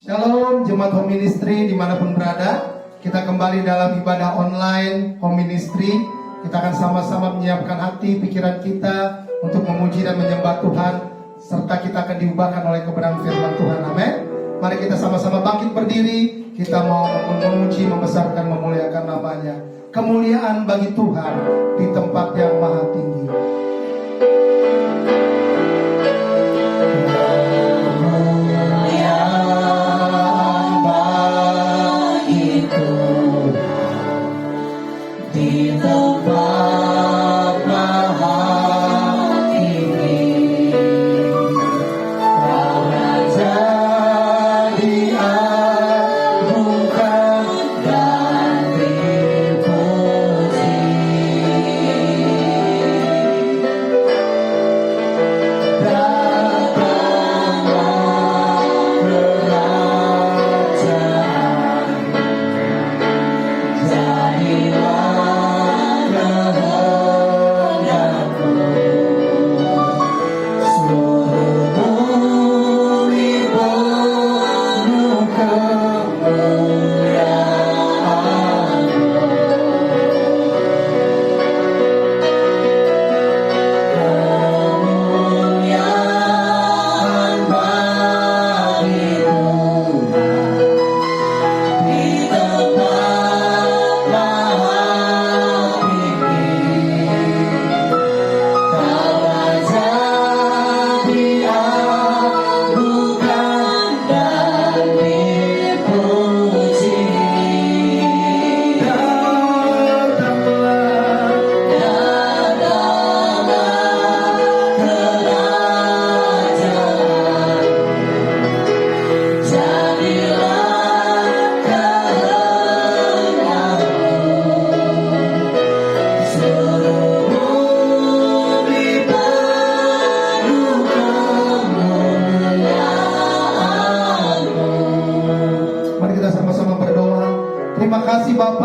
Shalom Jemaat Home Ministry dimanapun berada. Kita kembali dalam ibadah online Home Ministry. Kita akan sama-sama menyiapkan hati, pikiran kita untuk memuji dan menyembah Tuhan, serta kita akan diubahkan oleh kebenaran firman Tuhan. Amin. Mari kita sama-sama bangkit berdiri. Kita mau memuji, membesarkan, memuliakan namanya. Kemuliaan bagi Tuhan di tempat yang maha tinggi.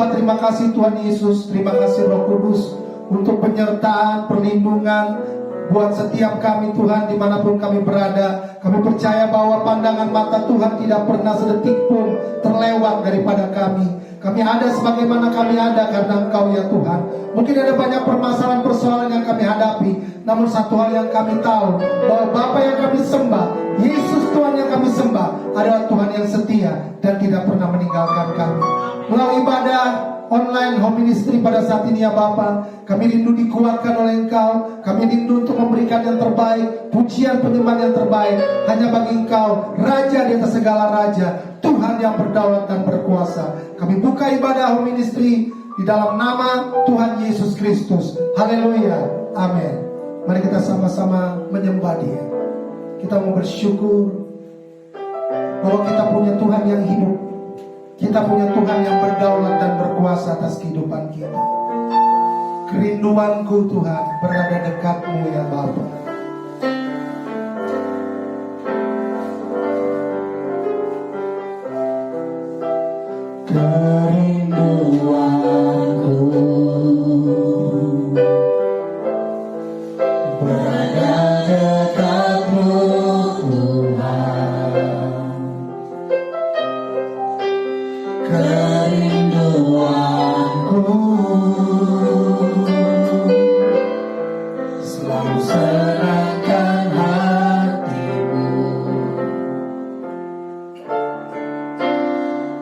Terima kasih Tuhan Yesus, terima kasih Roh Kudus untuk penyertaan, perlindungan buat setiap kami Tuhan dimanapun kami berada. Kami percaya bahwa pandangan mata Tuhan tidak pernah sedetik pun terlewat daripada kami. Kami ada sebagaimana kami ada karena Engkau ya Tuhan. Mungkin ada banyak permasalahan persoalan yang kami hadapi, namun satu hal yang kami tahu, bahwa Bapa yang kami sembah, Yesus Tuhan yang kami sembah, adalah Tuhan yang setia dan tidak pernah meninggalkan kami. Melalui ibadah online Home Ministry pada saat ini ya Bapa, kami rindu dikuatkan oleh Engkau. Kami rindu untuk memberikan yang terbaik, pujian penyembahan yang terbaik hanya bagi Engkau, Raja di atas segala raja, Tuhan yang berdaulat dan berkuasa. Kami buka ibadah Home Ministry di dalam nama Tuhan Yesus Kristus. Haleluya, amin. Mari kita sama-sama menyembah Dia. Kita mau bersyukur bahwa kita punya Tuhan yang hidup. Kita punya Tuhan yang berdaulat dan berkuasa atas kehidupan kita. Kerinduanku Tuhan berada dekatmu ya Bapa. Kerinduanku berada dekatmu Tuhan. Kerinduanku selalu serahkan hatimu.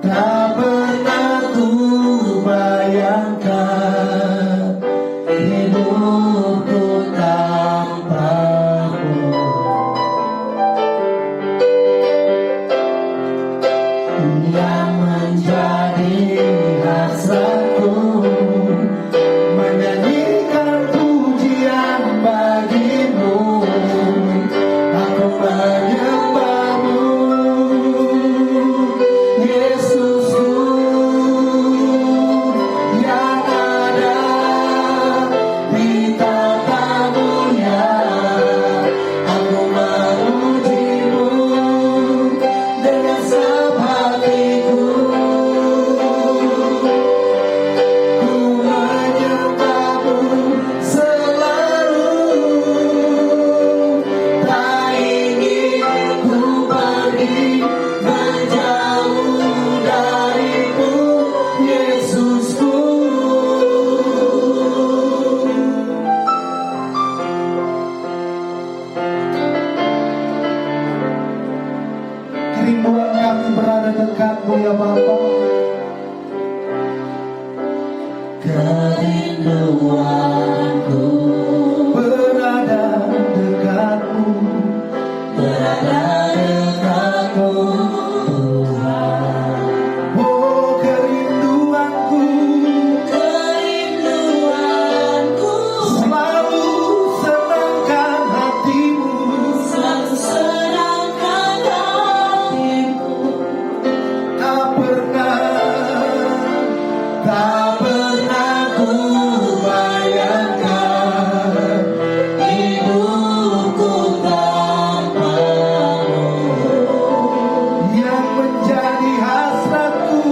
Tak pernah ku bayangkan hidupku tanpamu. Yang menjadi hasratku menyanyikan pujian bagimu. Aku menyembahmu Yesusku yang ada di tatamu-Nya. Aku memujimu dengan sebatiku. Ku menyembahmu selalu, tak ingin ku pergi menjauh. kami berada dekatmu ya Bapa. Kerinduanku Berada dekatmu, berada dekatmu Tuhan. oh kerinduanku, Kerinduanku selalu senangkan hatimu, selalu senangkan hatiku. tak pernah ku bayangkan Hidupku tanpamu, yang menjadi hasratku,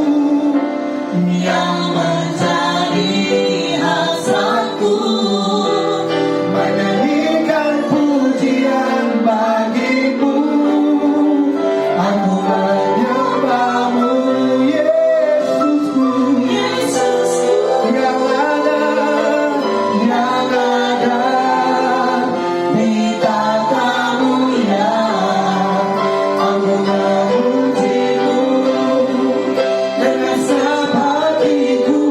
yang menjadi hasratku. menyanyikan pujian bagimu. Aku menyembahmu Yesusku, Yesusku, yang ada di tatamu ya. Aku memujimu dengan sepatiku,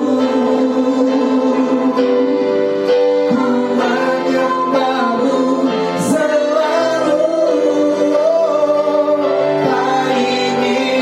ku menyembahmu selalu, tak ingin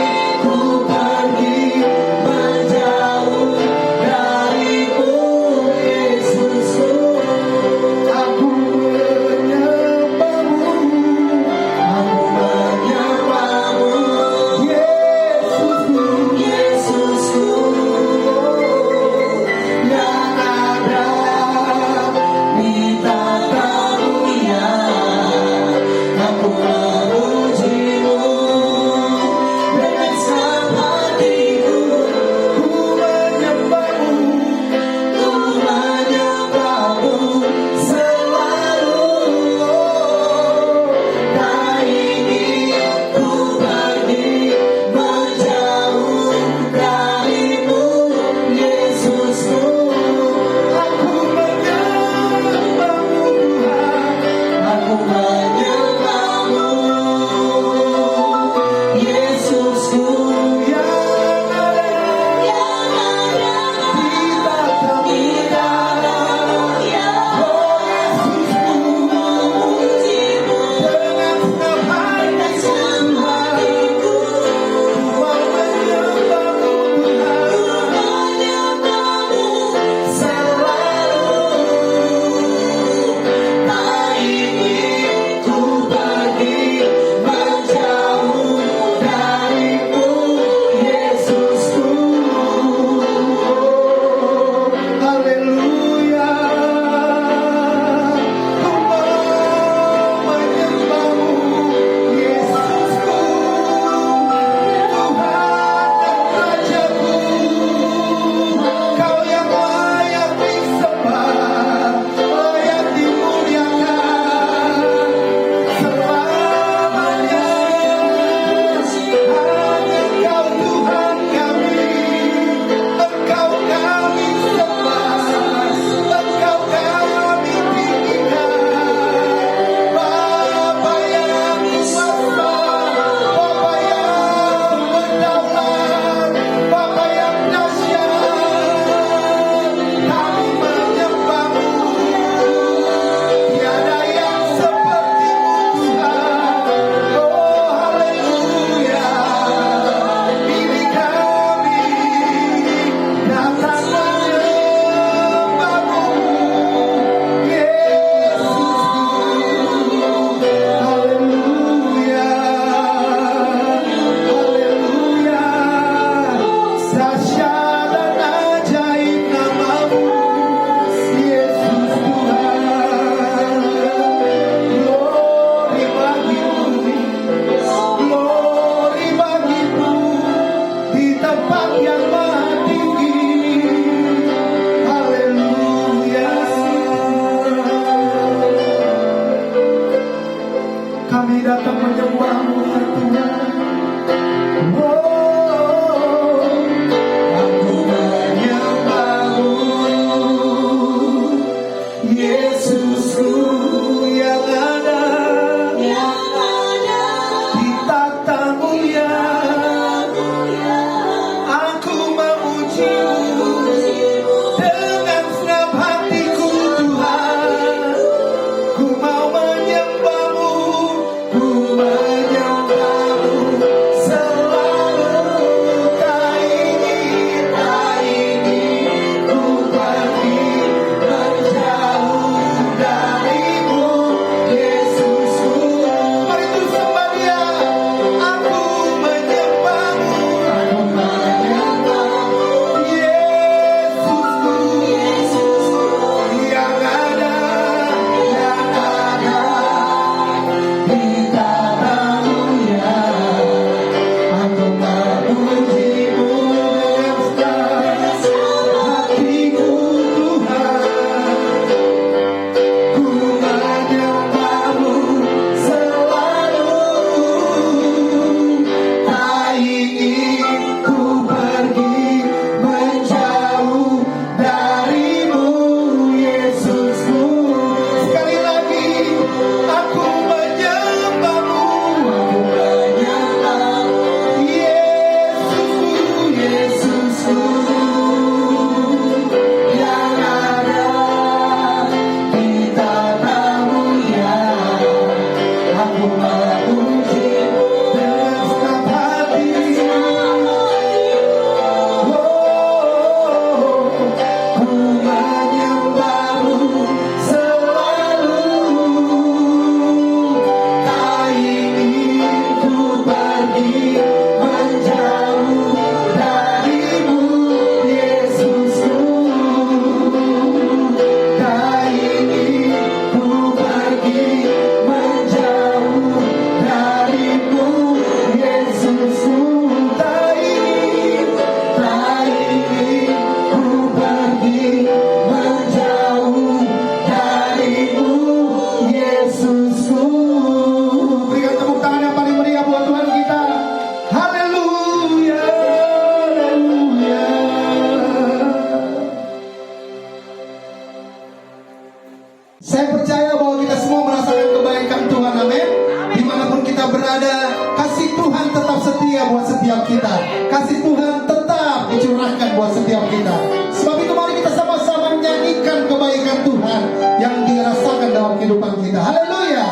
kita. Kasih Tuhan tetap dicurahkan buat setiap kita. Sebab itu mari kita sama-sama menyanyikan kebaikan Tuhan yang dirasakan dalam kehidupan kita. Haleluya.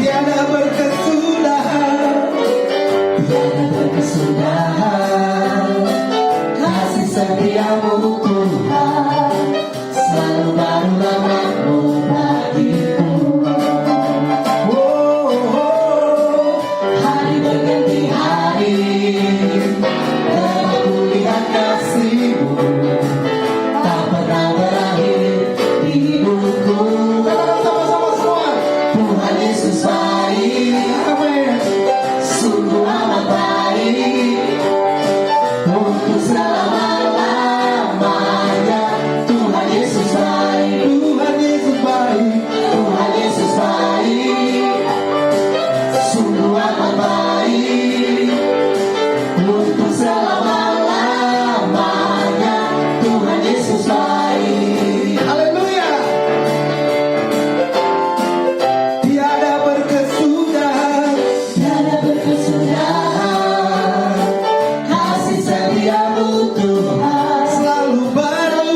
Tiada berkesudahan, tiada berkesudahan, kasih setiamu Tuhan, selalu baru rahmat-Mu bagiku. Oh, oh, hari berganti hari, tetap ku lihat kasih-Mu, tak pernah berakhir di hidupku. Sama-sama semua. Tuhan Yesus baik, amin. Sungguh amat baik, untuk selama-lamanya. Tuhan Yesus baik, Tuhan Yesus baik, Tuhan Yesus baik, sungguh amat baik, untuk selama-lamanya. Tuhan Yesus baik. Haleluya. Tiada berkesudahan, tiada berkesudahan, kasih setiamu Tuhan, selalu baru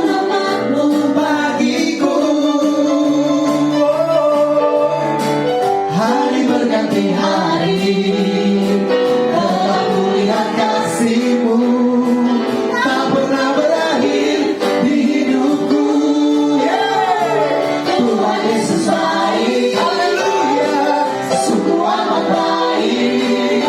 rahmat-Mu bagiku. Hari berganti hari, tetap ku lihat kasih-Mu, tak pernah berakhir di hidupku. Tuhan Yesus baik, haleluya, sungguh amat baik,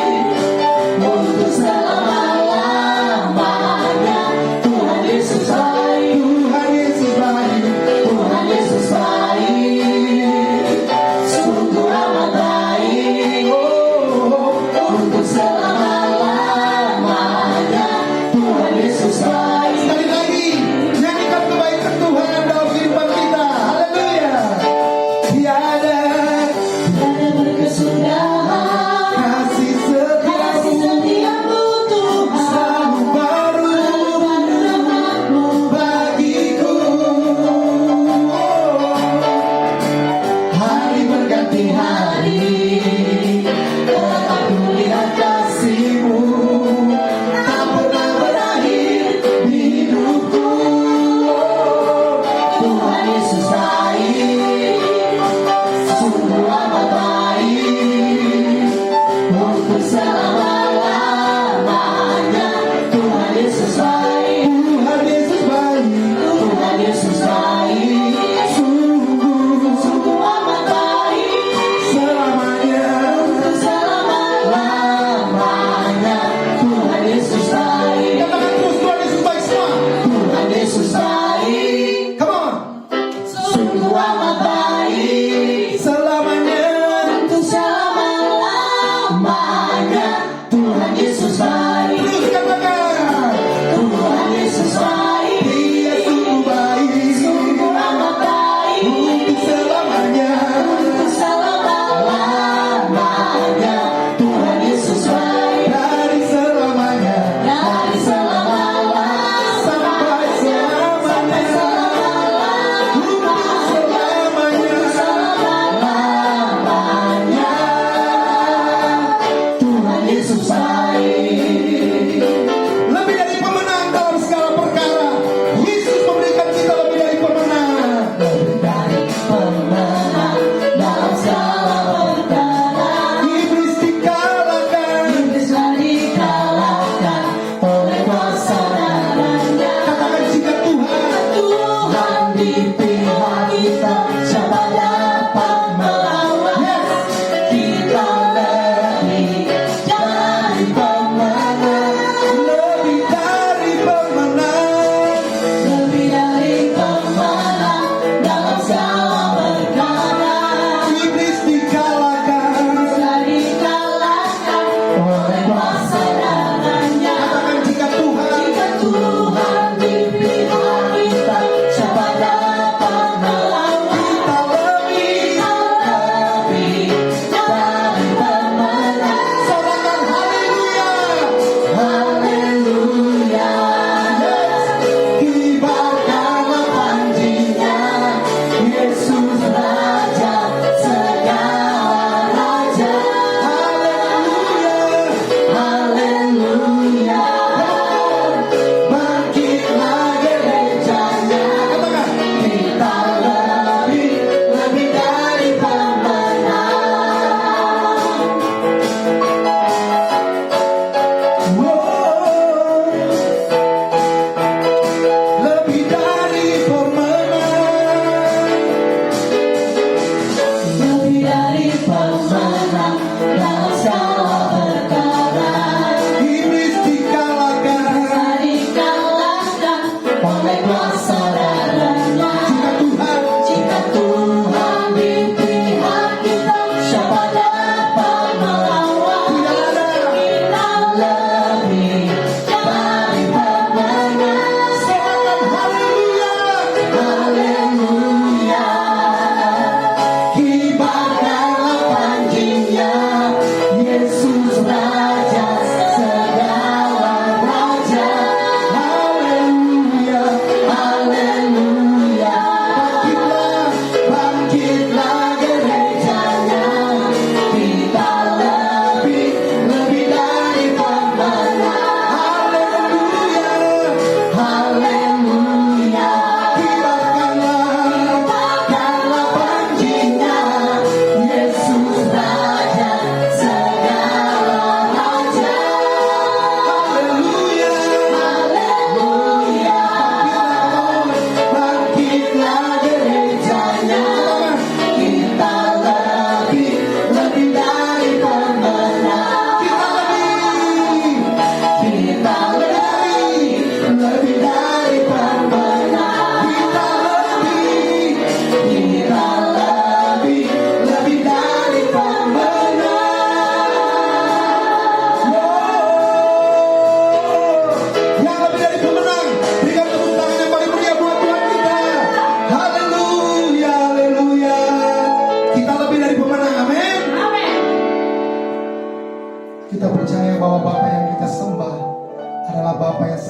untuk selama-lamanya. Tuhan Yesus baik, Tuhan Yesus baik, Tuhan Yesus baik, sungguh amat baik, untuk selama-lamanya. Tuhan Yesus baik. Sekali lagi, nyanyikan kebaikan Tuhan dalam kehidupan kita. Haleluya. Tiada berkesudahan, kasih setiamu Tuhan, selalu baru rahmat-Mu bagiku. Hari berganti hari, tetap ku lihat kasih-Mu, tak pernah berakhir di hidupku. Tuhan Yesus baik, sungguh amat baik, untuk selama-lamanya. Tuhan Yesus baik, Tuhan Yesus baik, Tuhan Yesus baik, sungguh amat baik, selamanya, untuk selama-lamanya. Tuhan Yesus baik. Katakan terus, Tuhan Yesus baik semua. Tuhan Yesus baik. Come on. Sungguh amat baik, selamanya, untuk selama-lamanya. Tuhan Yesus baik. Terus katakan, Tuhan Yesus baik. Dia sungguh baik, sungguh amat baik, untuk selamanya, untuk selama-lamanya. Tuhan Yesus baik. Dari selamanya, dari selama-lamanya, sampai selamanya, untuk selamanya. Tuhan Yesus baik. Lebih dari pemenang dalam segala perkara. Yesus memberikan kita lebih dari pemenang. Lebih dari pemenang dalam segala perkara. Iblis dikalahkan, iblis dikalahkan oleh kuasa darahnya. Katakan, jika Tuhan di pihak kita, siapa dapat melawan? Kita lebih dari pemenang, lebih dari pemenang, lebih dari pemenang dalam segala perkara. Iblis dikalahkan, oleh kuasa darahnya. Katakan, jika Tuhan di pihak kita, siapa dapat melawan? Kita lebih dari pemenang. Sorakan haleluya, haleluya.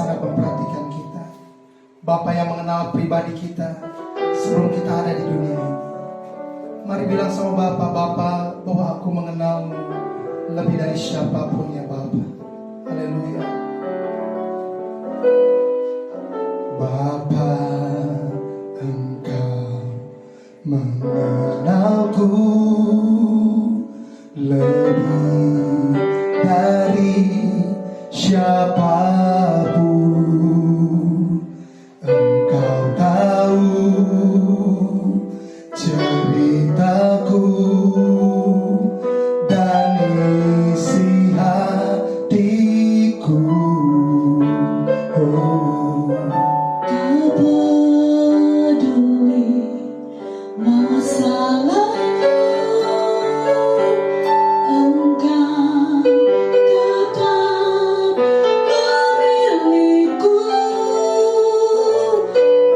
sangat memperhatikan kita. Bapa yang mengenal pribadi kita sebelum kita ada di dunia ini. Mari bilang sama Bapa, Bapa, bahwa aku mengenalmu lebih dari siapapun ya Bapa. Haleluya. Bapa, Engkau mengenalku lebih dari siapapun. Engkau tahu ceritaku dan isi hatiku. Oh. Kau peduli masalahku, Engkau tetap memilihku.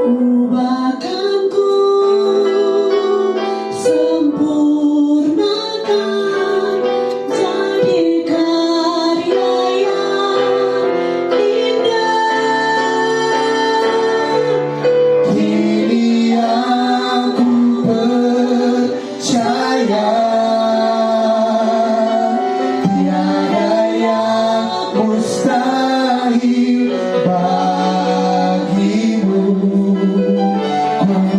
Ubahkanku, sempurnakan, jadi karya yang indah. Kini aku percaya tiada yang mustahil bagimu.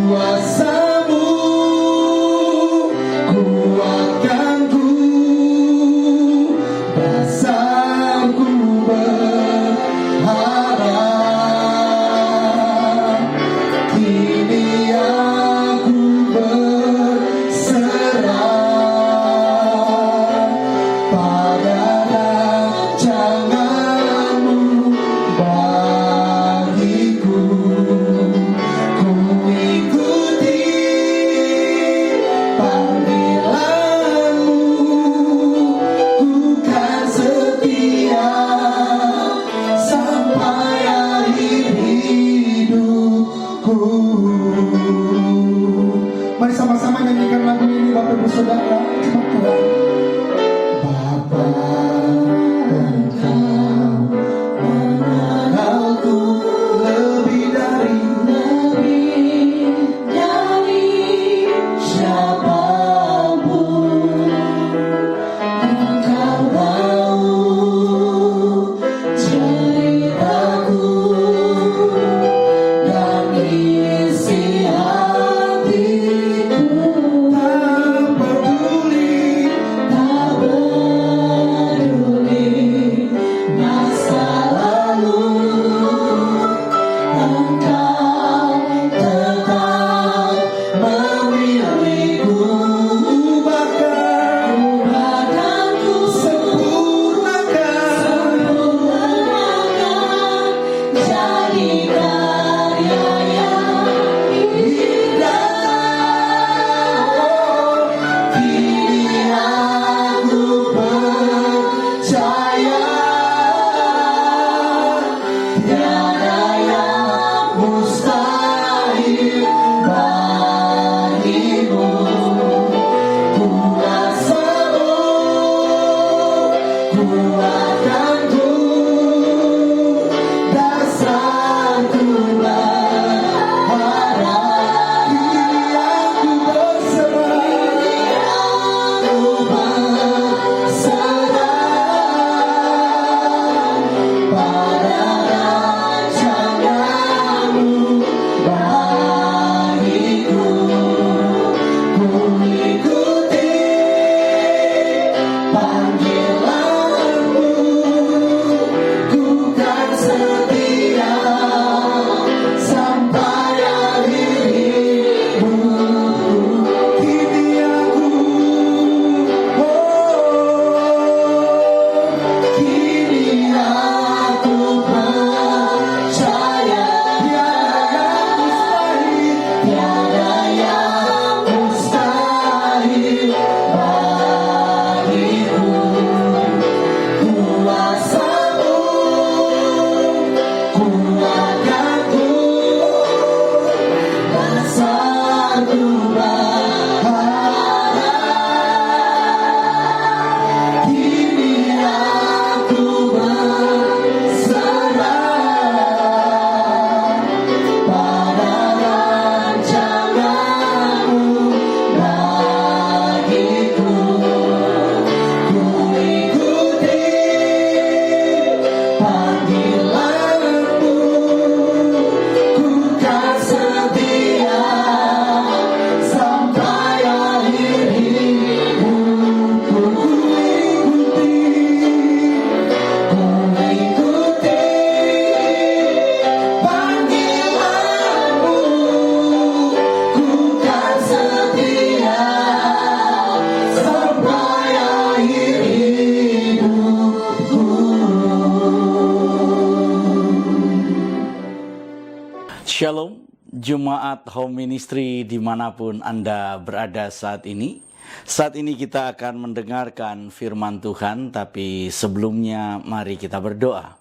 Kuasamu kuatkanku, dasarku berharap. Kini aku berserah pada rancanganmu bagiku. Ku ikuti panggilanmu, ku kan setia sampai akhir hidupku. Mari sama-sama nyanyikan lagu ini Bapak Ibu Saudara. Cuma Tuhan. Bapa, Engkau mengenalku lebih dari siapapun. Engkau tahu ceritaku dan isi hatiku. tak peduli Shalom, Jemaat Home Ministry dimanapun Anda berada saat ini. Saat ini kita akan mendengarkan firman Tuhan, tapi sebelumnya mari kita berdoa.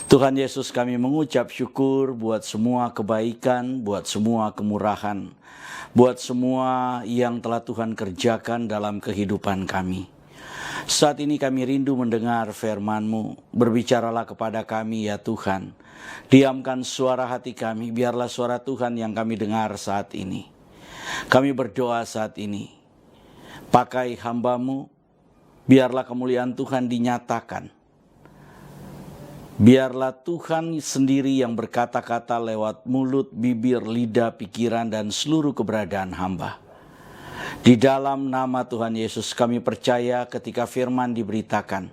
Tuhan Yesus, kami mengucap syukur buat semua kebaikan, buat semua kemurahan, buat semua yang telah Tuhan kerjakan dalam kehidupan kami. Saat ini kami rindu mendengar firman-Mu. Berbicaralah kepada kami ya Tuhan. Diamkan suara hati kami, biarlah suara Tuhan yang kami dengar saat ini. Kami berdoa saat ini. Pakai hamba-Mu, biarlah kemuliaan Tuhan dinyatakan. Biarlah Tuhan sendiri yang berkata-kata lewat mulut, bibir, lidah, pikiran, dan seluruh keberadaan hamba. Di dalam nama Tuhan Yesus kami percaya ketika firman diberitakan.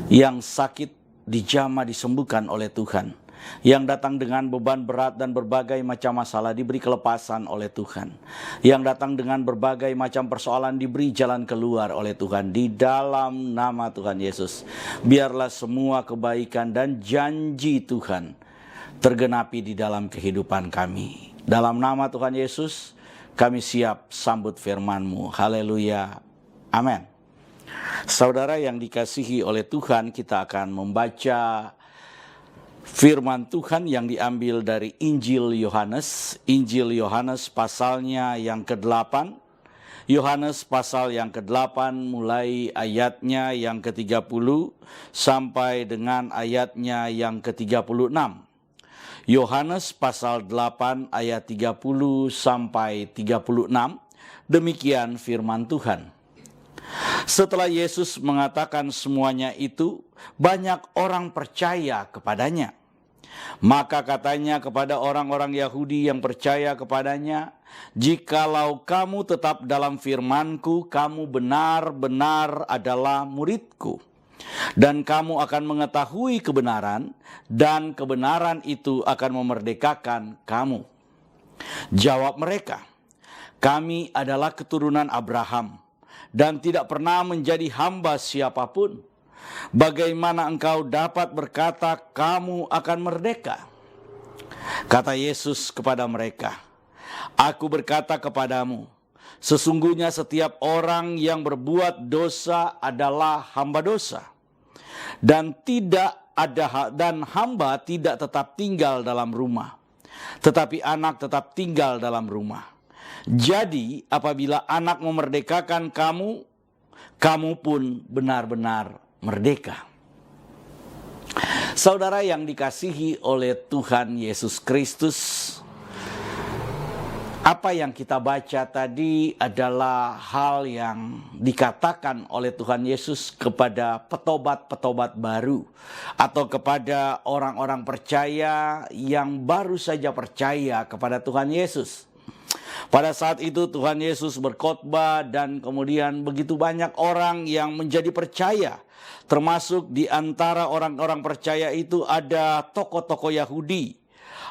Yang sakit dijamah disembuhkan oleh Tuhan. Yang datang dengan beban berat dan berbagai macam masalah diberi kelepasan oleh Tuhan. Yang datang dengan berbagai macam persoalan diberi jalan keluar oleh Tuhan. Di dalam nama Tuhan Yesus. Biarlah semua kebaikan dan janji Tuhan tergenapi di dalam kehidupan kami. Dalam nama Tuhan Yesus kami siap sambut firman-Mu. Haleluya. Amin. Saudara yang dikasihi oleh Tuhan, kita akan membaca firman Tuhan yang diambil dari Injil Yohanes. Injil Yohanes pasalnya yang ke-8. Yohanes pasal yang ke-8 mulai ayatnya yang ke-30 sampai dengan ayatnya yang ke-36. Yohanes pasal 8 ayat 30 sampai 36. Demikian firman Tuhan. Setelah Yesus mengatakan semuanya itu, banyak orang percaya kepadanya. Maka katanya kepada orang-orang Yahudi yang percaya kepadanya, "Jikalau kamu tetap dalam firman-Ku, kamu benar-benar adalah murid-Ku. Dan kamu akan mengetahui kebenaran, dan kebenaran itu akan memerdekakan kamu." Jawab mereka, "Kami adalah keturunan Abraham, dan tidak pernah menjadi hamba siapapun. Bagaimana engkau dapat berkata kamu akan merdeka?" Kata Yesus kepada mereka, "Aku berkata kepadamu, sesungguhnya setiap orang yang berbuat dosa adalah hamba dosa. Dan hamba tidak tetap tinggal dalam rumah, tetapi anak tetap tinggal dalam rumah. Jadi apabila anak memerdekakan kamu, kamu pun benar-benar merdeka." Saudara yang dikasihi oleh Tuhan Yesus Kristus, apa yang kita baca tadi adalah hal yang dikatakan oleh Tuhan Yesus kepada petobat-petobat baru atau kepada orang-orang percaya yang baru saja percaya kepada Tuhan Yesus. Pada saat itu Tuhan Yesus berkhotbah dan kemudian begitu banyak orang yang menjadi percaya. Termasuk di antara orang-orang percaya itu ada tokoh-tokoh Yahudi.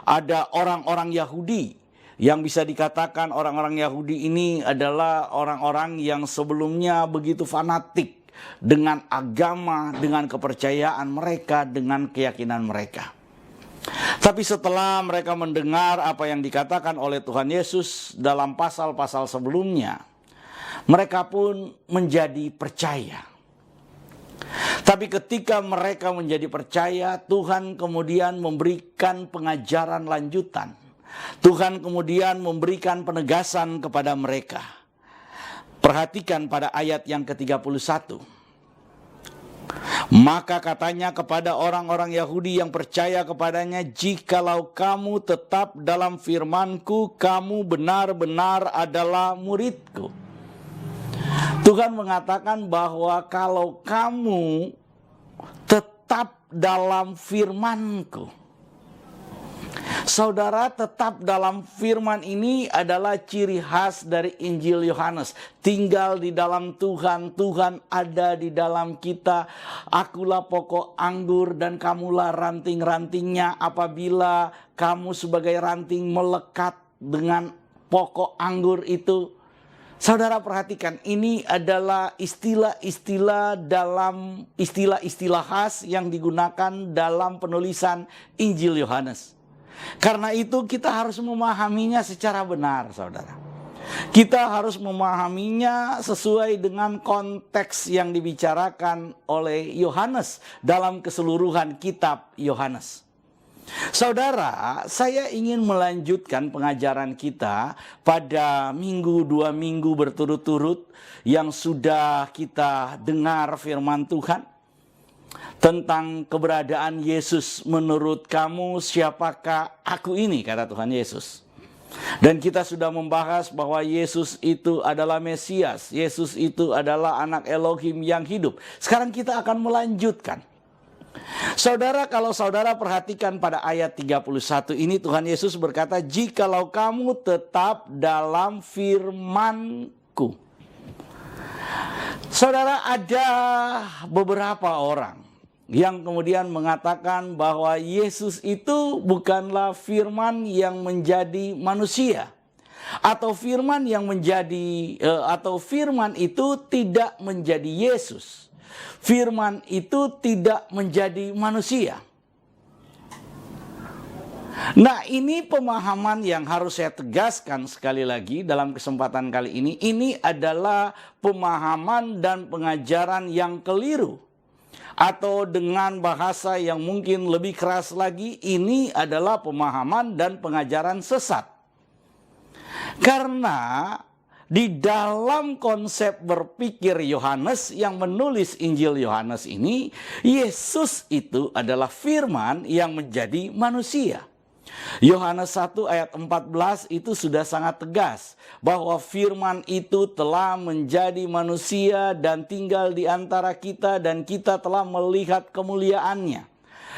Ada orang-orang Yahudi yang bisa dikatakan orang-orang Yahudi ini adalah orang-orang yang sebelumnya begitu fanatik dengan agama, dengan kepercayaan mereka, dengan keyakinan mereka. Tapi setelah mereka mendengar apa yang dikatakan oleh Tuhan Yesus dalam pasal-pasal sebelumnya, mereka pun menjadi percaya. Tapi ketika mereka menjadi percaya, Tuhan kemudian memberikan pengajaran lanjutan. Tuhan kemudian memberikan penegasan kepada mereka. Perhatikan pada ayat yang ke-31. Maka katanya kepada orang-orang Yahudi yang percaya kepadanya, "Jikalau kamu tetap dalam firman-Ku, kamu benar-benar adalah murid-Ku." Tuhan mengatakan bahwa kalau kamu tetap dalam firman-Ku, saudara, tetap dalam firman ini adalah ciri khas dari Injil Yohanes. Tinggal di dalam Tuhan, Tuhan ada di dalam kita. Akulah pokok anggur dan kamulah ranting-rantingnya. Apabila kamu sebagai ranting melekat dengan pokok anggur itu, saudara perhatikan, ini adalah istilah-istilah khas yang digunakan dalam penulisan Injil Yohanes. Karena itu kita harus memahaminya secara benar, saudara. Kita harus memahaminya sesuai dengan konteks yang dibicarakan oleh Yohanes dalam keseluruhan kitab Yohanes. Saudara, saya ingin melanjutkan pengajaran kita pada dua minggu berturut-turut yang sudah kita dengar firman Tuhan tentang keberadaan Yesus. Menurut kamu siapakah aku ini, kata Tuhan Yesus. Dan kita sudah membahas bahwa Yesus itu adalah Mesias, Yesus itu adalah anak Elohim yang hidup. Sekarang kita akan melanjutkan. Saudara, kalau saudara perhatikan pada ayat 31 ini, Tuhan Yesus berkata, "Jikalau kamu tetap dalam firman-Ku." Saudara, ada beberapa orang yang kemudian mengatakan bahwa Yesus itu bukanlah firman yang menjadi manusia, atau firman yang menjadi atau firman itu tidak menjadi Yesus. Firman itu tidak menjadi manusia. Nah, ini pemahaman yang harus saya tegaskan sekali lagi dalam kesempatan kali ini. Ini adalah pemahaman dan pengajaran yang keliru. Atau dengan bahasa yang mungkin lebih keras lagi, ini adalah pemahaman dan pengajaran sesat. Karena di dalam konsep berpikir Yohanes yang menulis Injil Yohanes ini, Yesus itu adalah firman yang menjadi manusia. Yohanes 1 ayat 14 itu sudah sangat tegas bahwa firman itu telah menjadi manusia dan tinggal di antara kita, dan kita telah melihat kemuliaannya.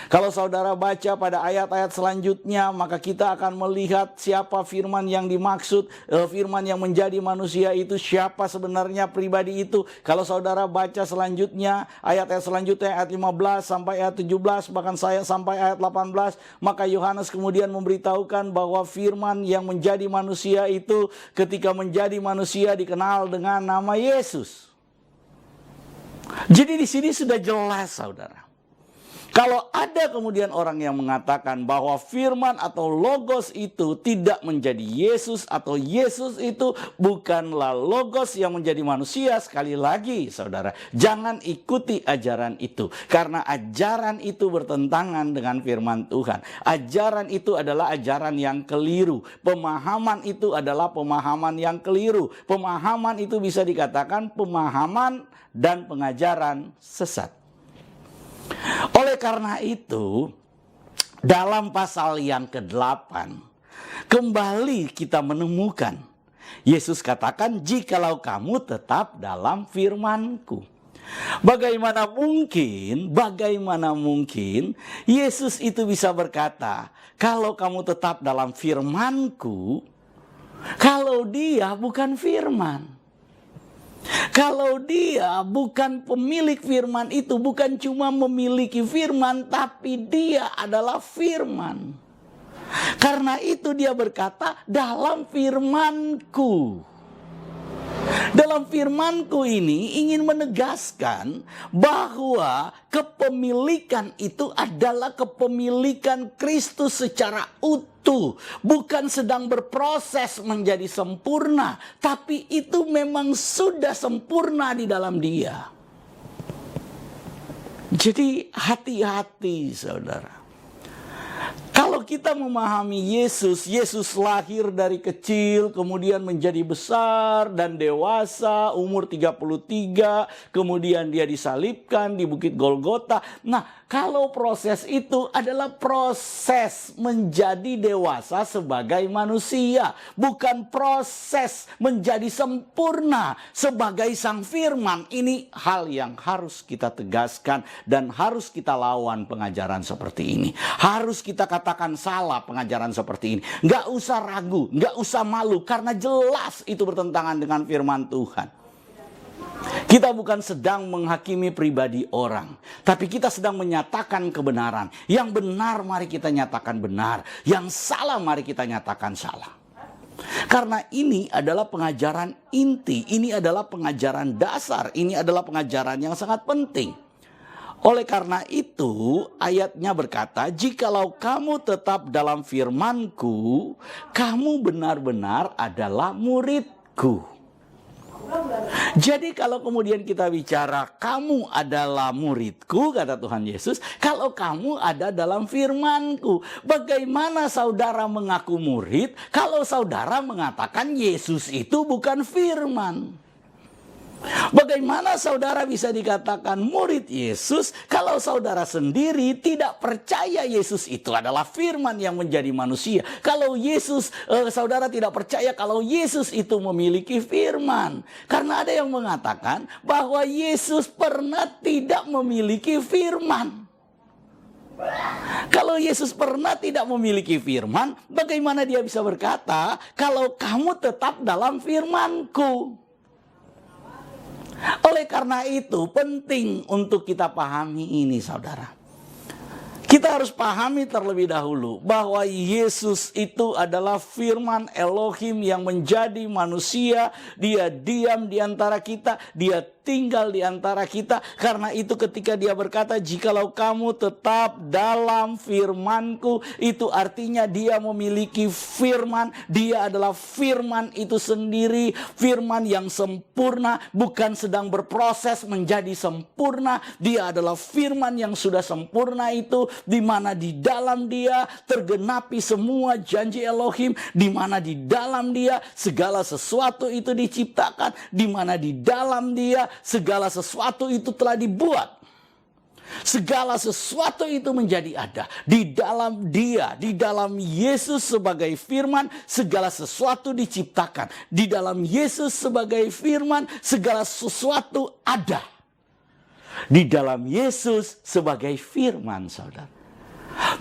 Kalau saudara baca pada ayat-ayat selanjutnya, maka kita akan melihat siapa firman yang dimaksud. Firman yang menjadi manusia itu siapa sebenarnya pribadi itu. Kalau saudara baca selanjutnya, ayat-ayat selanjutnya, ayat 15 sampai ayat 17, bahkan saya sampai ayat 18, maka Yohanes kemudian memberitahukan bahwa firman yang menjadi manusia itu ketika menjadi manusia dikenal dengan nama Yesus. Jadi di sini sudah jelas, saudara. Kalau ada kemudian orang yang mengatakan bahwa firman atau logos itu tidak menjadi Yesus, atau Yesus itu bukanlah logos yang menjadi manusia, sekali lagi saudara, jangan ikuti ajaran itu. Karena ajaran itu bertentangan dengan firman Tuhan. Ajaran itu adalah ajaran yang keliru. Pemahaman itu adalah pemahaman yang keliru. Pemahaman itu bisa dikatakan pemahaman dan pengajaran sesat. Oleh karena itu, dalam pasal yang ke-8, kembali kita menemukan Yesus katakan, "Jikalau kamu tetap dalam firman-Ku." Bagaimana mungkin Yesus itu bisa berkata, "Kalau kamu tetap dalam firman-Ku," kalau dia bukan firman. Kalau dia bukan pemilik firman itu, bukan cuma memiliki firman, tapi dia adalah firman. Karena itu dia berkata, dalam firman-Ku. Dalam firman-Ku ini ingin menegaskan bahwa kepemilikan itu adalah kepemilikan Kristus secara utuh. Bukan sedang berproses menjadi sempurna, tapi itu memang sudah sempurna di dalam Dia. Jadi hati-hati saudara. Kalau kita memahami Yesus, Yesus lahir dari kecil, kemudian menjadi besar dan dewasa, umur 33, kemudian dia disalibkan di Bukit Golgota. Nah, kalau proses itu adalah proses menjadi dewasa sebagai manusia, bukan proses menjadi sempurna sebagai Sang Firman. Ini hal yang harus kita tegaskan dan harus kita lawan pengajaran seperti ini. Harus kita katakan salah pengajaran seperti ini. Nggak usah ragu, nggak usah malu, karena jelas itu bertentangan dengan firman Tuhan. Kita bukan sedang menghakimi pribadi orang, tapi kita sedang menyatakan kebenaran. Yang benar mari kita nyatakan benar, yang salah mari kita nyatakan salah. Karena ini adalah pengajaran inti, ini adalah pengajaran dasar, ini adalah pengajaran yang sangat penting. Oleh karena itu, ayatnya berkata, jikalau kamu tetap dalam firman-Ku, kamu benar-benar adalah murid-Ku. Jadi kalau kemudian kita bicara, kamu adalah murid-Ku, kata Tuhan Yesus, kalau kamu ada dalam firman-Ku. Bagaimana saudara mengaku murid, kalau saudara mengatakan Yesus itu bukan firman? Bagaimana saudara bisa dikatakan murid Yesus kalau saudara sendiri tidak percaya Yesus itu adalah firman yang menjadi manusia? Kalau saudara tidak percaya kalau Yesus itu memiliki firman. Karena ada yang mengatakan bahwa Yesus pernah tidak memiliki firman. Kalau Yesus pernah tidak memiliki firman, bagaimana dia bisa berkata, kalau kamu tetap dalam firman-Ku? Oleh karena itu penting untuk kita pahami ini, saudara. Kita harus pahami terlebih dahulu bahwa Yesus itu adalah firman Elohim yang menjadi manusia. Dia diam di antara kita, dia tinggal di antara kita. Karena itu ketika dia berkata, jikalau kamu tetap dalam firman-Ku, itu artinya dia memiliki firman. Dia adalah firman itu sendiri, firman yang sempurna, bukan sedang berproses menjadi sempurna. Dia adalah firman yang sudah sempurna itu, di mana di dalam dia tergenapi semua janji Elohim, di mana di dalam dia segala sesuatu itu diciptakan, di mana di dalam dia segala sesuatu itu telah dibuat. Segala sesuatu itu menjadi ada. Di dalam dia, di dalam Yesus sebagai firman, segala sesuatu diciptakan. Di dalam Yesus sebagai firman, segala sesuatu ada. Di dalam Yesus sebagai firman, saudara.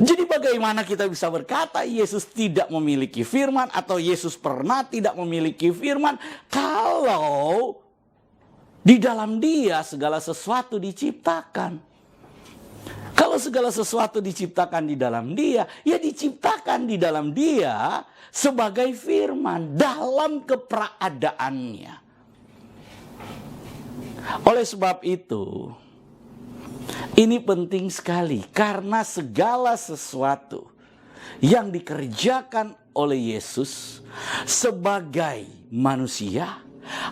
Jadi bagaimana kita bisa berkata Yesus tidak memiliki firman atau Yesus pernah tidak memiliki firman kalau di dalam dia segala sesuatu diciptakan? Kalau segala sesuatu diciptakan di dalam dia, ya diciptakan di dalam dia sebagai firman dalam keberadaannya. Oleh sebab itu, ini penting sekali karena segala sesuatu yang dikerjakan oleh Yesus sebagai manusia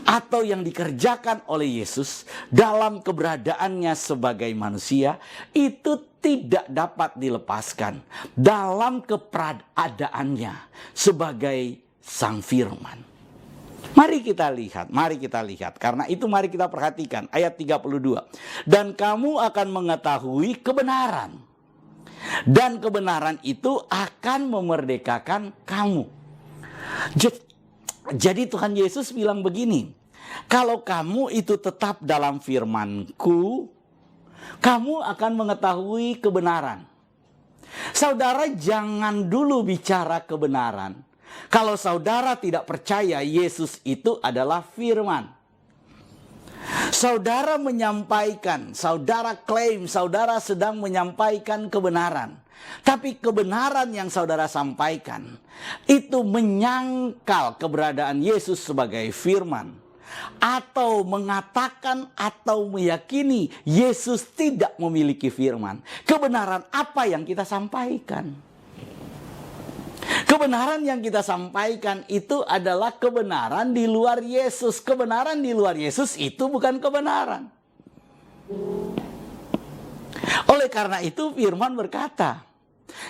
atau yang dikerjakan oleh Yesus dalam keberadaannya sebagai manusia itu tidak dapat dilepaskan dalam keberadaannya sebagai Sang Firman. Mari kita lihat. Karena itu mari kita perhatikan ayat 32. Dan kamu akan mengetahui kebenaran. Dan kebenaran itu akan memerdekakan kamu. Jadi Tuhan Yesus bilang begini. Kalau kamu itu tetap dalam firman-Ku, kamu akan mengetahui kebenaran. Saudara jangan dulu bicara kebenaran kalau saudara tidak percaya Yesus itu adalah firman. Saudara menyampaikan, saudara klaim, saudara sedang menyampaikan kebenaran. Tapi kebenaran yang saudara sampaikan itu menyangkal keberadaan Yesus sebagai firman. Atau mengatakan atau meyakini Yesus tidak memiliki firman. Kebenaran apa yang kita sampaikan? Kebenaran yang kita sampaikan itu adalah kebenaran di luar Yesus. Kebenaran di luar Yesus itu bukan kebenaran. Oleh karena itu firman berkata,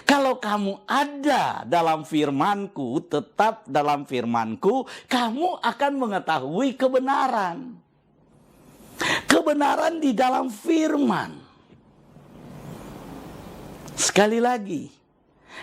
kalau kamu ada dalam firman-Ku, tetap dalam firman-Ku, kamu akan mengetahui kebenaran. Kebenaran di dalam firman. Sekali lagi,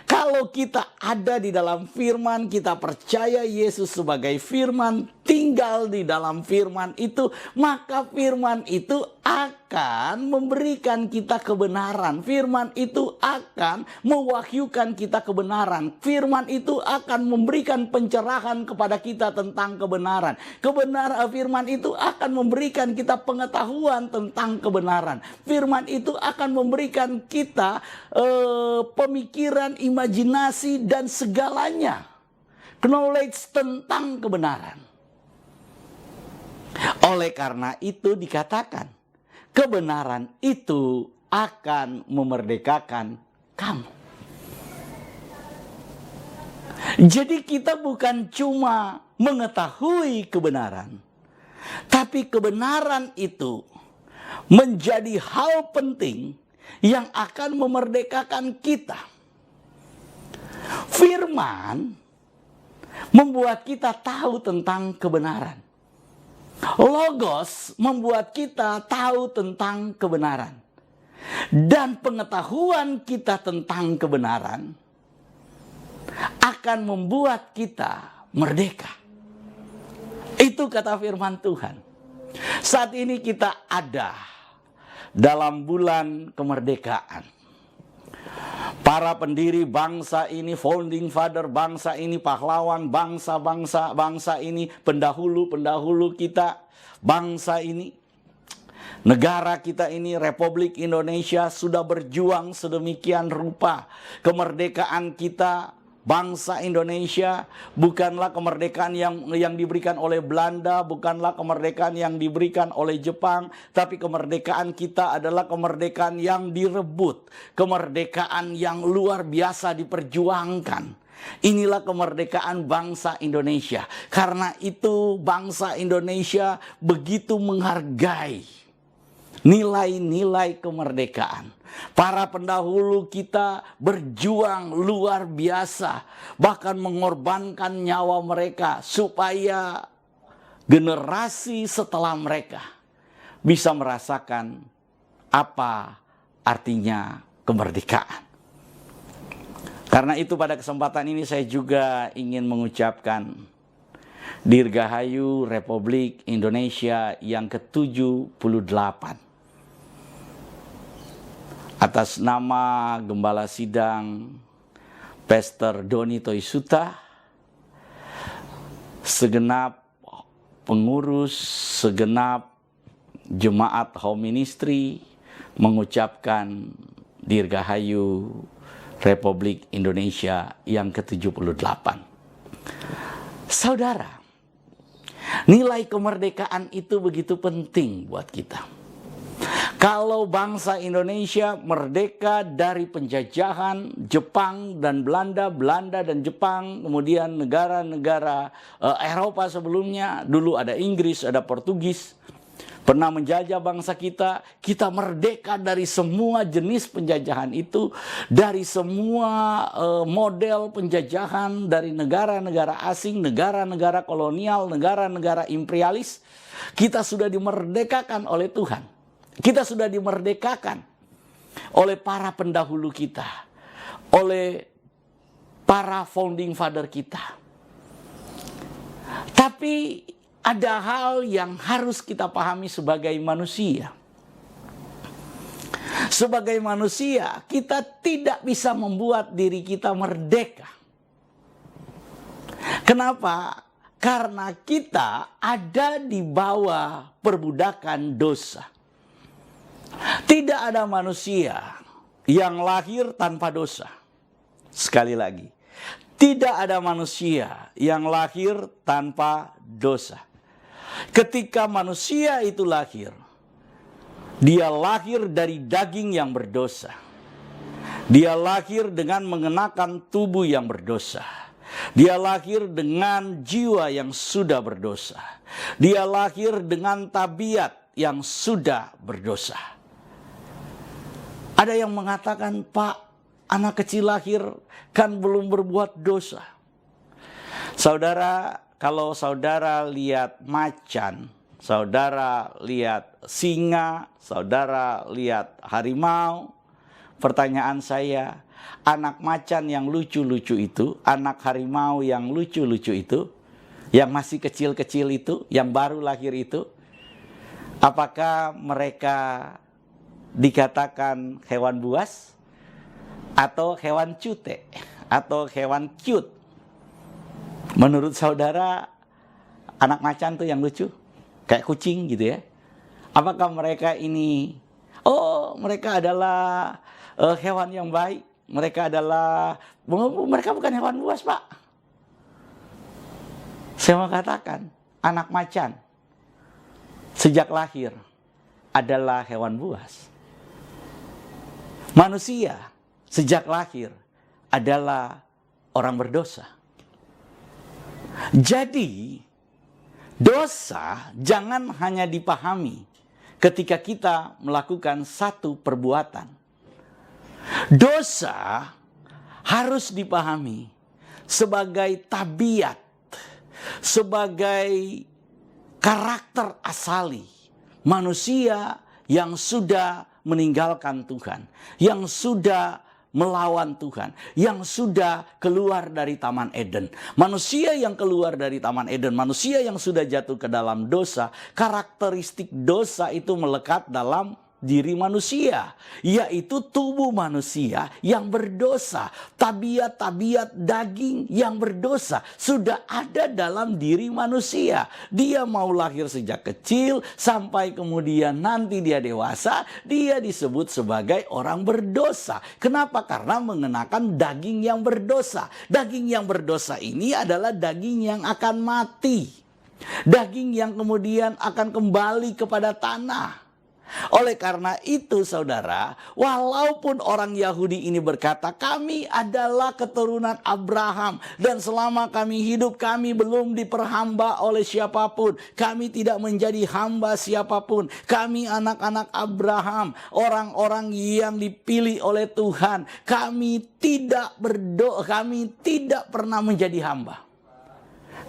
kalau kita ada di dalam firman, kita percaya Yesus sebagai firman, tinggal di dalam firman itu, maka firman itu akan memberikan kita kebenaran. Firman itu akan mewahyukan kita kebenaran. Firman itu akan memberikan pencerahan kepada kita tentang kebenaran. Firman itu akan memberikan kita pengetahuan tentang kebenaran. Firman itu akan memberikan kita pemikiran, imajinasi, dan segalanya. Knowledge tentang kebenaran. Oleh karena itu dikatakan, kebenaran itu akan memerdekakan kamu. Jadi kita bukan cuma mengetahui kebenaran, tapi kebenaran itu menjadi hal penting yang akan memerdekakan kita. Firman membuat kita tahu tentang kebenaran. Logos membuat kita tahu tentang kebenaran. Dan pengetahuan kita tentang kebenaran akan membuat kita merdeka. Itu kata firman Tuhan. Saat ini kita ada dalam bulan kemerdekaan. Para pendiri bangsa ini, founding father bangsa ini, pahlawan bangsa ini, pendahulu kita, bangsa ini, negara kita ini, Republik Indonesia sudah berjuang sedemikian rupa. Kemerdekaan kita, bangsa Indonesia, bukanlah kemerdekaan yang diberikan oleh Belanda, bukanlah kemerdekaan yang diberikan oleh Jepang, tapi kemerdekaan kita adalah kemerdekaan yang direbut, kemerdekaan yang luar biasa diperjuangkan. Inilah kemerdekaan bangsa Indonesia. Karena itu bangsa Indonesia begitu menghargai nilai-nilai kemerdekaan. Para pendahulu kita berjuang luar biasa, bahkan mengorbankan nyawa mereka supaya generasi setelah mereka bisa merasakan apa artinya kemerdekaan. Karena itu pada kesempatan ini saya juga ingin mengucapkan Dirgahayu Republik Indonesia yang ke-78. Atas nama Gembala Sidang Pastor Doni Toisuta, segenap pengurus, segenap jemaat home ministry mengucapkan Dirgahayu Republik Indonesia yang ke-78. Saudara, nilai kemerdekaan itu begitu penting buat kita. Kalau bangsa Indonesia merdeka dari penjajahan Jepang dan Belanda, Belanda dan Jepang, kemudian negara-negara Eropa sebelumnya, dulu ada Inggris, ada Portugis, pernah menjajah bangsa kita. Kita merdeka dari semua jenis penjajahan itu, dari semua model penjajahan dari negara-negara asing, negara-negara kolonial, negara-negara imperialis. Kita sudah dimerdekakan oleh Tuhan. Kita sudah dimerdekakan oleh para pendahulu kita, oleh para founding father kita. Tapi ada hal yang harus kita pahami sebagai manusia. Sebagai manusia, kita tidak bisa membuat diri kita merdeka. Kenapa? Karena kita ada di bawah perbudakan dosa. Tidak ada manusia yang lahir tanpa dosa. Sekali lagi, tidak ada manusia yang lahir tanpa dosa. Ketika manusia itu lahir, dia lahir dari daging yang berdosa. Dia lahir dengan mengenakan tubuh yang berdosa. Dia lahir dengan jiwa yang sudah berdosa. Dia lahir dengan tabiat yang sudah berdosa. Ada yang mengatakan, Pak, anak kecil lahir kan belum berbuat dosa. Saudara, kalau saudara lihat macan, saudara lihat singa, saudara lihat harimau, pertanyaan saya, anak macan yang lucu-lucu itu, anak harimau yang lucu-lucu itu, yang masih kecil-kecil itu, yang baru lahir itu, apakah mereka dikatakan hewan buas atau hewan cute atau hewan cute? Menurut saudara, anak macan tuh yang lucu, kayak kucing gitu ya. Apakah mereka ini, mereka adalah hewan yang baik, mereka bukan hewan buas, Pak. Saya mau katakan, anak macan sejak lahir adalah hewan buas. Manusia sejak lahir adalah orang berdosa. Jadi, dosa jangan hanya dipahami ketika kita melakukan satu perbuatan. Dosa harus dipahami sebagai tabiat, sebagai karakter asali manusia yang sudah meninggalkan Tuhan, yang sudah melawan Tuhan, yang sudah keluar dari Taman Eden. Manusia yang keluar dari Taman Eden, manusia yang sudah jatuh ke dalam dosa, karakteristik dosa itu melekat dalam diri manusia, yaitu tubuh manusia yang berdosa. Tabiat-tabiat daging yang berdosa sudah ada dalam diri manusia. Dia mau lahir sejak kecil sampai kemudian nanti dia dewasa, dia disebut sebagai orang berdosa. Kenapa? Karena mengenakan daging yang berdosa. Daging yang berdosa ini adalah daging yang akan mati, daging yang kemudian akan kembali kepada tanah. Oleh karena itu saudara, walaupun orang Yahudi ini berkata kami adalah keturunan Abraham dan selama kami hidup kami belum diperhamba oleh siapapun, kami tidak menjadi hamba siapapun, kami anak-anak Abraham, orang-orang yang dipilih oleh Tuhan, kami tidak pernah menjadi hamba.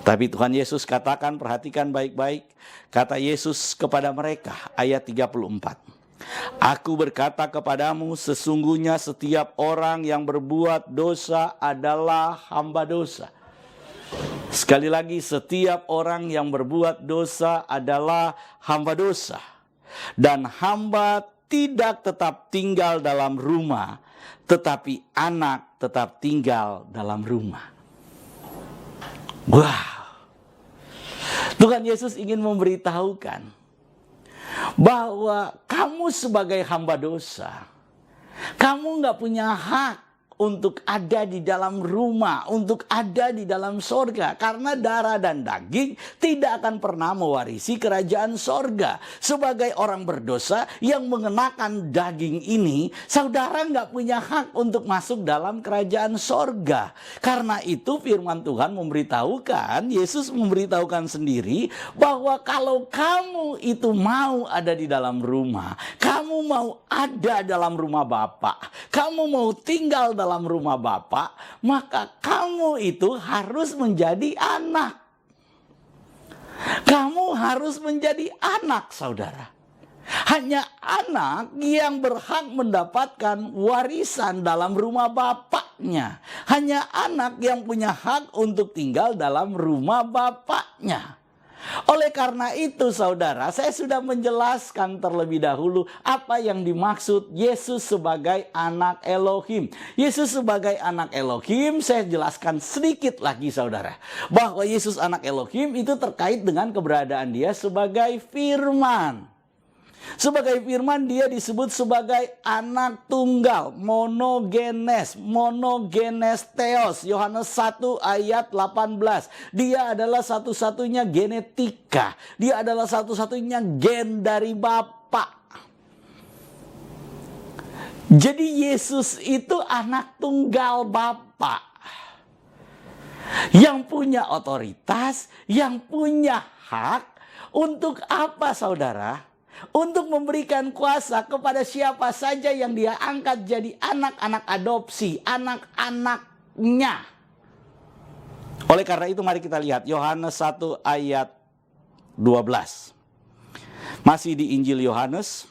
Tapi Tuhan Yesus katakan, perhatikan baik-baik, kata Yesus kepada mereka, ayat 34. Aku berkata kepadamu, sesungguhnya setiap orang yang berbuat dosa adalah hamba dosa. Sekali lagi, setiap orang yang berbuat dosa adalah hamba dosa. Dan hamba tidak tetap tinggal dalam rumah, tetapi anak tetap tinggal dalam rumah. Wow. Tuhan Yesus ingin memberitahukan bahwa kamu sebagai hamba dosa, kamu nggak punya hak untuk ada di dalam rumah, untuk ada di dalam sorga. Karena darah dan daging tidak akan pernah mewarisi kerajaan sorga. Sebagai orang berdosa yang mengenakan daging ini, saudara nggak punya hak untuk masuk dalam kerajaan sorga. Karena itu firman Tuhan memberitahukan, Yesus memberitahukan sendiri bahwa kalau kamu itu mau ada di dalam rumah, kamu mau ada dalam rumah Bapa, kamu mau tinggal dalam rumah Bapa, maka kamu itu harus menjadi anak. Kamu harus menjadi anak, saudara. Hanya anak yang berhak mendapatkan warisan dalam rumah bapaknya. Hanya anak yang punya hak untuk tinggal dalam rumah bapaknya. Oleh karena itu saudara, saya sudah menjelaskan terlebih dahulu apa yang dimaksud Yesus sebagai anak Elohim. Yesus sebagai anak Elohim, saya jelaskan sedikit lagi saudara. Bahwa Yesus anak Elohim itu terkait dengan keberadaan dia sebagai firman. Sebagai firman dia disebut sebagai anak tunggal, monogenes theos, Yohanes 1 ayat 18. Dia adalah satu-satunya genetika, dia adalah satu-satunya gen dari Bapa. Jadi Yesus itu anak tunggal Bapa, yang punya otoritas, yang punya hak. Untuk apa saudara? Untuk memberikan kuasa kepada siapa saja yang dia angkat jadi anak-anak adopsi, anak-anaknya. Oleh karena itu mari kita lihat Yohanes 1 ayat 12. Masih di Injil Yohanes,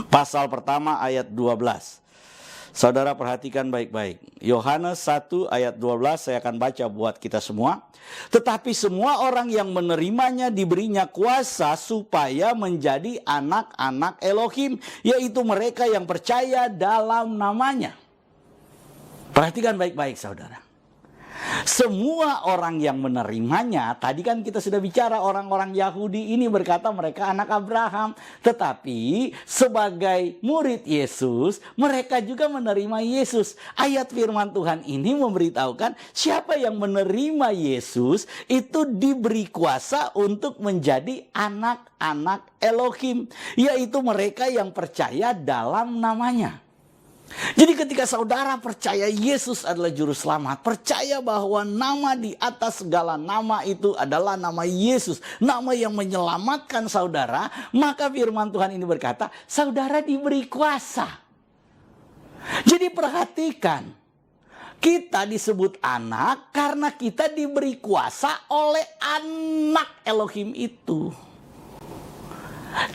pasal pertama ayat 12. Saudara perhatikan baik-baik. Yohanes 1 ayat 12 saya akan baca buat kita semua. Tetapi semua orang yang menerimanya diberinya kuasa supaya menjadi anak-anak Elohim, yaitu mereka yang percaya dalam namanya. Perhatikan baik-baik saudara. Semua orang yang menerimanya, tadi kan kita sudah bicara orang-orang Yahudi ini berkata mereka anak Abraham. Tetapi sebagai murid Yesus, mereka juga menerima Yesus. Ayat firman Tuhan ini memberitahukan siapa yang menerima Yesus itu diberi kuasa untuk menjadi anak-anak Elohim. Yaitu mereka yang percaya dalam namanya. Jadi ketika saudara percaya Yesus adalah juru selamat, percaya bahwa nama di atas segala nama itu adalah nama Yesus, nama yang menyelamatkan saudara, maka firman Tuhan ini berkata, saudara diberi kuasa. Jadi perhatikan, kita disebut anak karena kita diberi kuasa oleh anak Elohim itu.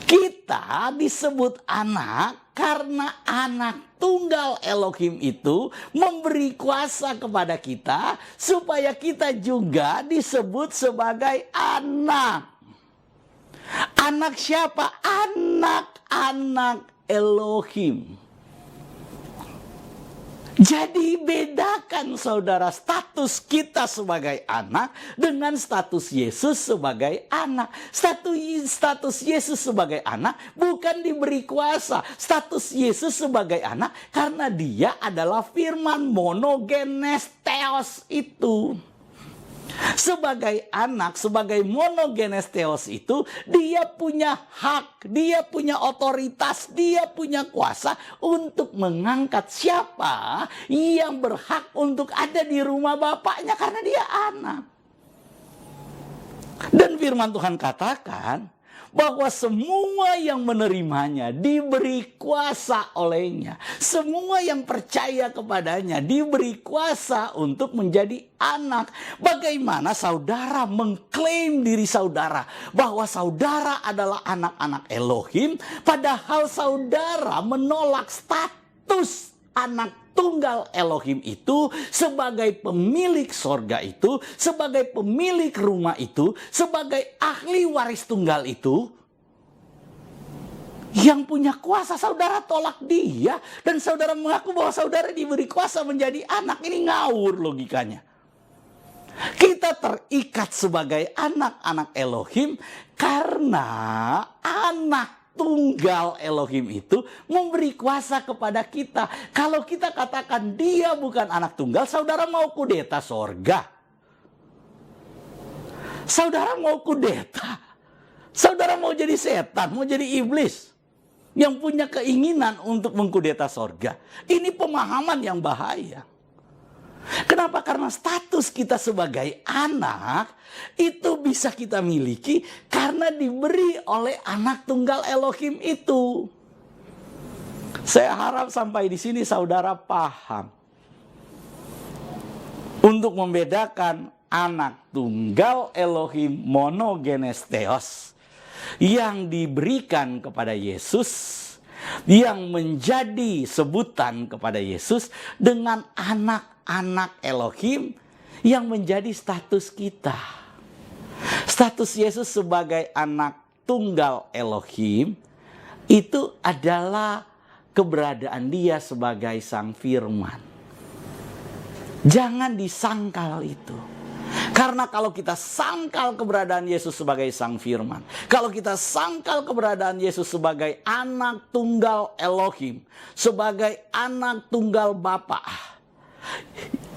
Kita disebut anak karena anak tunggal Elohim itu memberi kuasa kepada kita supaya kita juga disebut sebagai anak. Anak siapa? Anak-anak Elohim. Jadi bedakan saudara status kita sebagai anak dengan status Yesus sebagai anak. Status Yesus sebagai anak bukan diberi kuasa. Status Yesus sebagai anak karena dia adalah firman monogenes theos itu. Sebagai anak, sebagai monogenes theos itu, dia punya hak, dia punya otoritas, dia punya kuasa untuk mengangkat siapa yang berhak untuk ada di rumah bapaknya karena dia anak. Dan firman Tuhan katakan bahwa semua yang menerimanya diberi kuasa olehnya. Semua yang percaya kepadanya diberi kuasa untuk menjadi anak. Bagaimana saudara mengklaim diri saudara bahwa saudara adalah anak-anak Elohim, padahal saudara menolak status anak tunggal Elohim itu sebagai pemilik sorga itu, sebagai pemilik rumah itu, sebagai ahli waris tunggal itu, yang punya kuasa. Saudara tolak dia dan saudara mengaku bahwa saudara diberi kuasa menjadi anak. Ini ngawur logikanya. Kita terikat sebagai anak-anak Elohim karena anak tunggal Elohim itu memberi kuasa kepada kita. Kalau kita katakan dia bukan anak tunggal, saudara mau kudeta sorga. Saudara mau kudeta. Saudara mau jadi setan, mau jadi iblis yang punya keinginan untuk mengkudeta sorga. Ini pemahaman yang bahaya. Kenapa? Karena status kita sebagai anak itu bisa kita miliki karena diberi oleh anak tunggal Elohim itu. Saya harap sampai di sini saudara paham. Untuk membedakan anak tunggal Elohim monogenes theos yang diberikan kepada Yesus, yang menjadi sebutan kepada Yesus, dengan anak-anak Elohim yang menjadi status kita. Status Yesus sebagai anak tunggal Elohim itu adalah keberadaan dia sebagai sang firman. Jangan disangkal itu. Karena kalau kita sangkal keberadaan Yesus sebagai sang firman, kalau kita sangkal keberadaan Yesus sebagai anak tunggal Elohim, sebagai anak tunggal Bapa,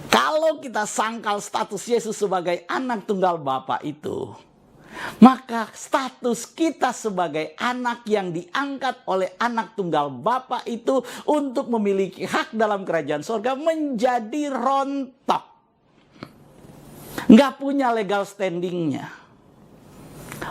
kalau kita sangkal status Yesus sebagai anak tunggal Bapa itu, maka status kita sebagai anak yang diangkat oleh anak tunggal Bapa itu untuk memiliki hak dalam kerajaan surga menjadi rontok. Nggak punya legal standingnya.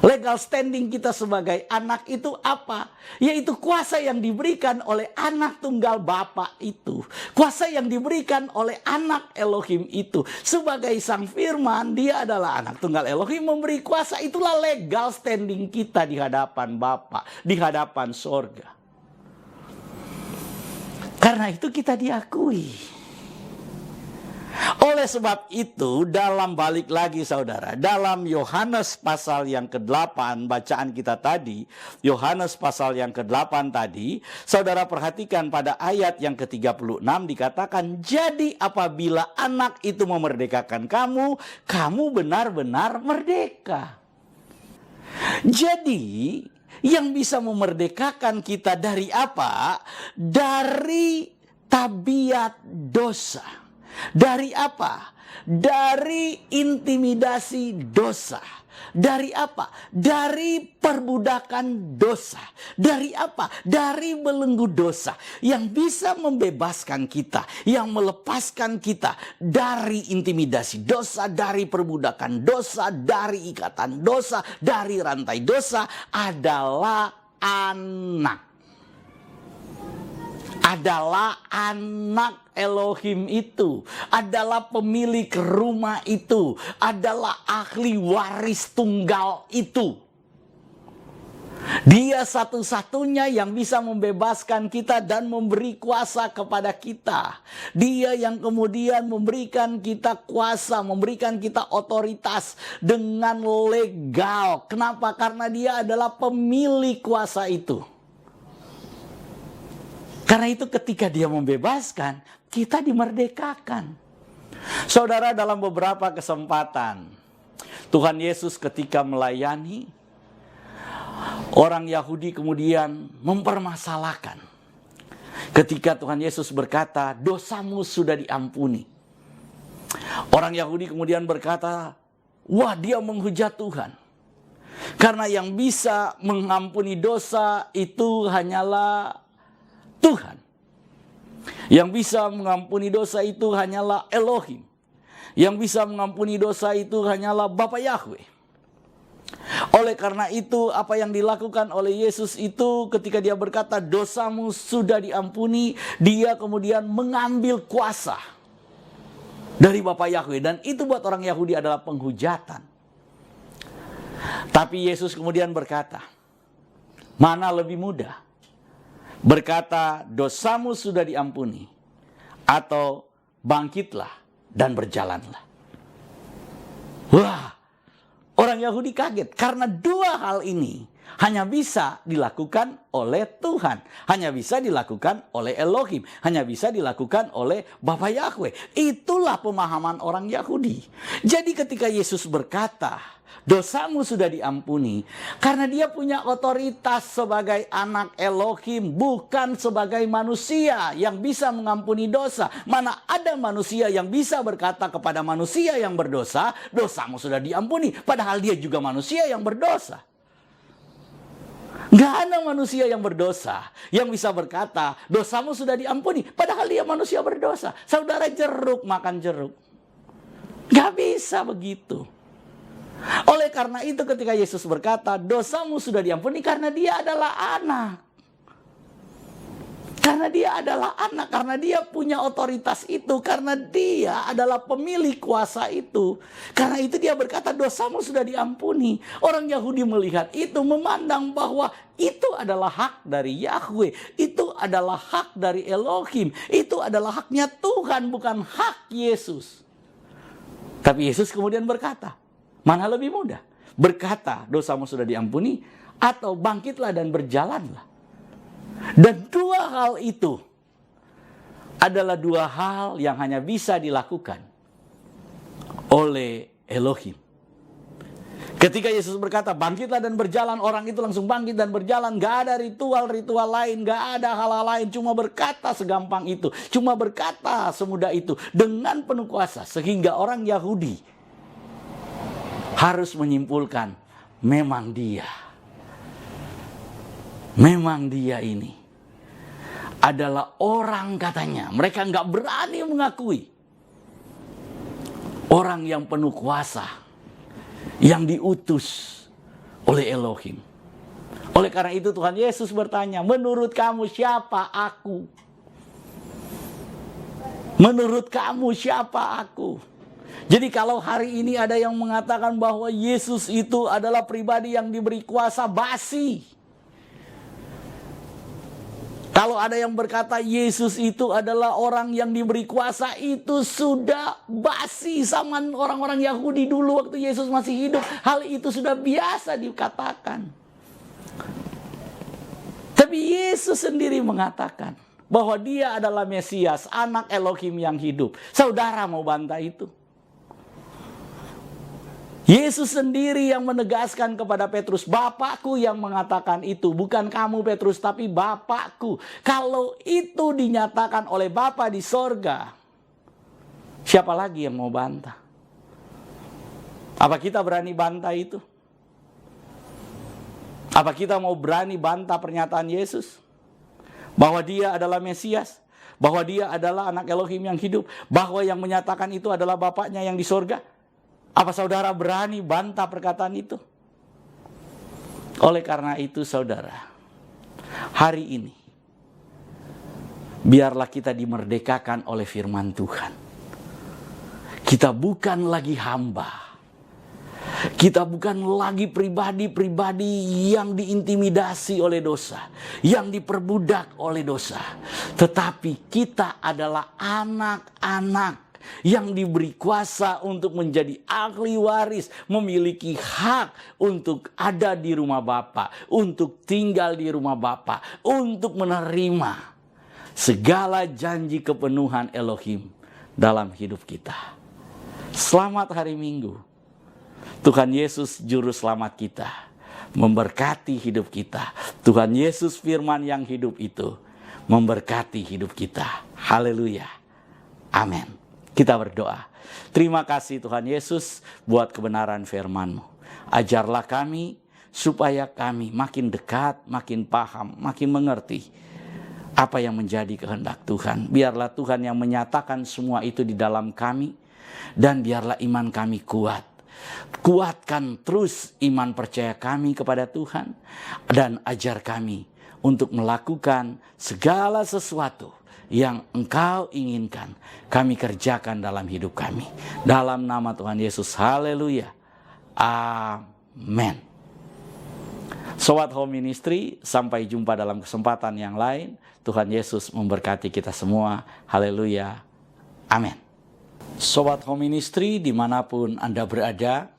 Legal standing kita sebagai anak itu apa? Yaitu kuasa yang diberikan oleh anak tunggal Bapa itu. Kuasa yang diberikan oleh anak Elohim itu. Sebagai sang firman, dia adalah anak tunggal Elohim memberi kuasa. Itulah legal standing kita di hadapan Bapa, di hadapan sorga. Karena itu kita diakui. Oleh sebab itu, dalam balik lagi saudara, dalam Yohanes pasal yang ke-8, bacaan kita tadi, Yohanes pasal yang ke-8 tadi, saudara perhatikan pada ayat yang ke-36 dikatakan, jadi apabila anak itu memerdekakan kamu, kamu benar-benar merdeka. Jadi, yang bisa memerdekakan kita dari apa? Dari tabiat dosa. Dari apa? Dari intimidasi dosa. Dari apa? Dari perbudakan dosa. Dari apa? Dari belenggu dosa. Yang bisa membebaskan kita, yang melepaskan kita dari intimidasi dosa, dari perbudakan dosa, dari ikatan dosa, dari rantai dosa adalah anak. Adalah anak Elohim itu, adalah pemilik rumah itu, adalah ahli waris tunggal itu. Dia satu-satunya yang bisa membebaskan kita dan memberi kuasa kepada kita. Dia yang kemudian memberikan kita kuasa, memberikan kita otoritas dengan legal. Kenapa? Karena dia adalah pemilik kuasa itu. Karena itu ketika dia membebaskan, kita dimerdekakan. Saudara, dalam beberapa kesempatan, Tuhan Yesus ketika melayani, orang Yahudi kemudian mempermasalahkan. Ketika Tuhan Yesus berkata, dosamu sudah diampuni. Orang Yahudi kemudian berkata, wah, dia menghujat Tuhan. Karena yang bisa mengampuni dosa itu hanyalah Tuhan. Yang bisa mengampuni dosa itu hanyalah Elohim. Yang bisa mengampuni dosa itu hanyalah Bapa Yahweh. Oleh karena itu, apa yang dilakukan oleh Yesus itu ketika dia berkata dosamu sudah diampuni, dia kemudian mengambil kuasa dari Bapa Yahweh. Dan itu buat orang Yahudi adalah penghujatan. Tapi Yesus kemudian berkata, mana lebih mudah? Berkata dosamu sudah diampuni, atau bangkitlah dan berjalanlah. Wah, orang Yahudi kaget karena dua hal ini hanya bisa dilakukan oleh Tuhan, hanya bisa dilakukan oleh Elohim, hanya bisa dilakukan oleh Bapa Yahweh. Itulah pemahaman orang Yahudi. Jadi ketika Yesus berkata dosamu sudah diampuni, karena dia punya otoritas sebagai anak Elohim, bukan sebagai manusia yang bisa mengampuni dosa. Mana ada manusia yang bisa berkata kepada manusia yang berdosa, dosamu sudah diampuni, padahal dia juga manusia yang berdosa. Gak ada manusia yang berdosa yang bisa berkata dosamu sudah diampuni, padahal dia manusia berdosa. Saudara, jeruk makan jeruk, gak bisa begitu. Oleh karena itu ketika Yesus berkata dosamu sudah diampuni, karena dia adalah anak. Karena dia adalah anak, karena dia punya otoritas itu, karena dia adalah pemilik kuasa itu. Karena itu dia berkata dosamu sudah diampuni. Orang Yahudi melihat itu, memandang bahwa itu adalah hak dari Yahweh, itu adalah hak dari Elohim, itu adalah haknya Tuhan, bukan hak Yesus. Tapi Yesus kemudian berkata, mana lebih mudah? Berkata dosamu sudah diampuni, atau bangkitlah dan berjalanlah. Dan dua hal itu adalah dua hal yang hanya bisa dilakukan oleh Elohim. Ketika Yesus berkata bangkitlah dan berjalan, orang itu langsung bangkit dan berjalan. Gak ada ritual-ritual lain, gak ada hal-hal lain. Cuma berkata segampang itu, cuma berkata semudah itu, dengan penuh kuasa. Sehingga orang Yahudi harus menyimpulkan, memang dia ini adalah orang, katanya. Mereka nggak berani mengakui orang yang penuh kuasa, yang diutus oleh Elohim. Oleh karena itu Tuhan Yesus bertanya, menurut kamu siapa aku? Menurut kamu siapa aku? Jadi kalau hari ini ada yang mengatakan bahwa Yesus itu adalah pribadi yang diberi kuasa, basi. Kalau ada yang berkata Yesus itu adalah orang yang diberi kuasa, itu sudah basi. Zaman orang-orang Yahudi dulu waktu Yesus masih hidup, hal itu sudah biasa dikatakan. Tapi Yesus sendiri mengatakan bahwa dia adalah Mesias, anak Elohim yang hidup. Saudara mau bantah itu? Yesus sendiri yang menegaskan kepada Petrus, Bapakku yang mengatakan itu, bukan kamu Petrus, tapi Bapakku. Kalau itu dinyatakan oleh Bapa di sorga, Siapa lagi yang mau bantah? Apa kita berani bantah itu? Apa kita mau berani bantah pernyataan Yesus? Bahwa dia adalah Mesias, bahwa dia adalah anak Elohim yang hidup, bahwa yang menyatakan itu adalah Bapaknya yang di sorga. Apa saudara berani bantah perkataan itu? Oleh karena itu saudara, hari ini, biarlah kita dimerdekakan oleh firman Tuhan. Kita bukan lagi hamba. Kita bukan lagi pribadi-pribadi yang diintimidasi oleh dosa, yang diperbudak oleh dosa. Tetapi kita adalah anak-anak yang diberi kuasa untuk menjadi ahli waris, memiliki hak untuk ada di rumah Bapa, untuk tinggal di rumah Bapa, untuk menerima segala janji kepenuhan Elohim dalam hidup kita. Selamat hari Minggu. Tuhan Yesus Juru Selamat kita memberkati hidup kita. Tuhan Yesus firman yang hidup itu memberkati hidup kita. Haleluya. Amin. Kita berdoa. Terima kasih Tuhan Yesus buat kebenaran firman-Mu. Ajarlah kami supaya kami makin dekat, makin paham, makin mengerti apa yang menjadi kehendak Tuhan. Biarlah Tuhan yang menyatakan semua itu di dalam kami, dan biarlah iman kami kuat. Kuatkan terus iman percaya kami kepada Tuhan, dan ajar kami untuk melakukan segala sesuatu yang Engkau inginkan kami kerjakan dalam hidup kami. Dalam nama Tuhan Yesus, haleluya. Amin. Sobat Home Ministry, sampai jumpa dalam kesempatan yang lain. Tuhan Yesus memberkati kita semua. Haleluya. Amin. Sobat Home Ministry, dimanapun Anda berada,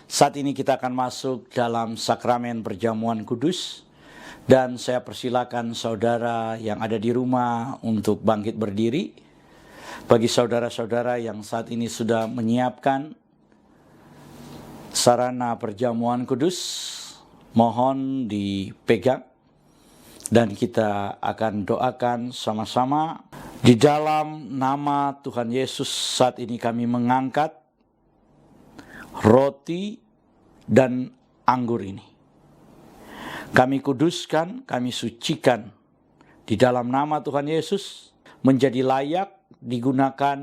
saat ini kita akan masuk dalam sakramen perjamuan kudus. Dan saya persilakan saudara yang ada di rumah untuk bangkit berdiri. Bagi saudara-saudara yang saat ini sudah menyiapkan sarana perjamuan kudus, mohon dipegang. Dan kita akan doakan sama-sama. Di dalam nama Tuhan Yesus, saat ini kami mengangkat roti dan anggur ini. Kami kuduskan, kami sucikan di dalam nama Tuhan Yesus, menjadi layak digunakan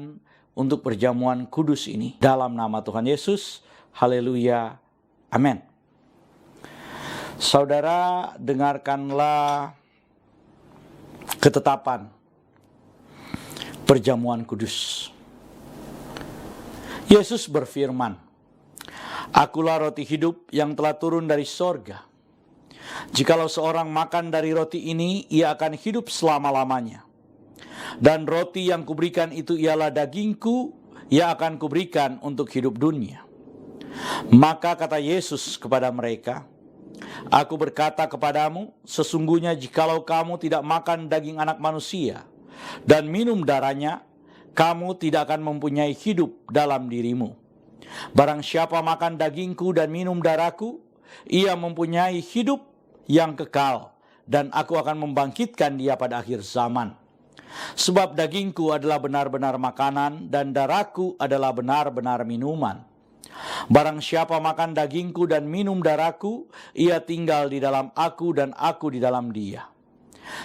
untuk perjamuan kudus ini. Dalam nama Tuhan Yesus, haleluya, amin. Saudara, dengarkanlah ketetapan perjamuan kudus. Yesus berfirman, "Akulah roti hidup yang telah turun dari sorga. Jikalau seorang makan dari roti ini, ia akan hidup selama-lamanya. Dan roti yang kuberikan itu ialah dagingku, ia akan kuberikan untuk hidup dunia." Maka kata Yesus kepada mereka, "Aku berkata kepadamu, sesungguhnya jikalau kamu tidak makan daging anak manusia dan minum darahnya, kamu tidak akan mempunyai hidup dalam dirimu. Barang siapa makan dagingku dan minum darahku, ia mempunyai hidup yang kekal, dan aku akan membangkitkan dia pada akhir zaman. Sebab dagingku adalah benar-benar makanan, dan darahku adalah benar-benar minuman. Barang siapa makan dagingku dan minum darahku, ia tinggal di dalam aku dan aku di dalam dia.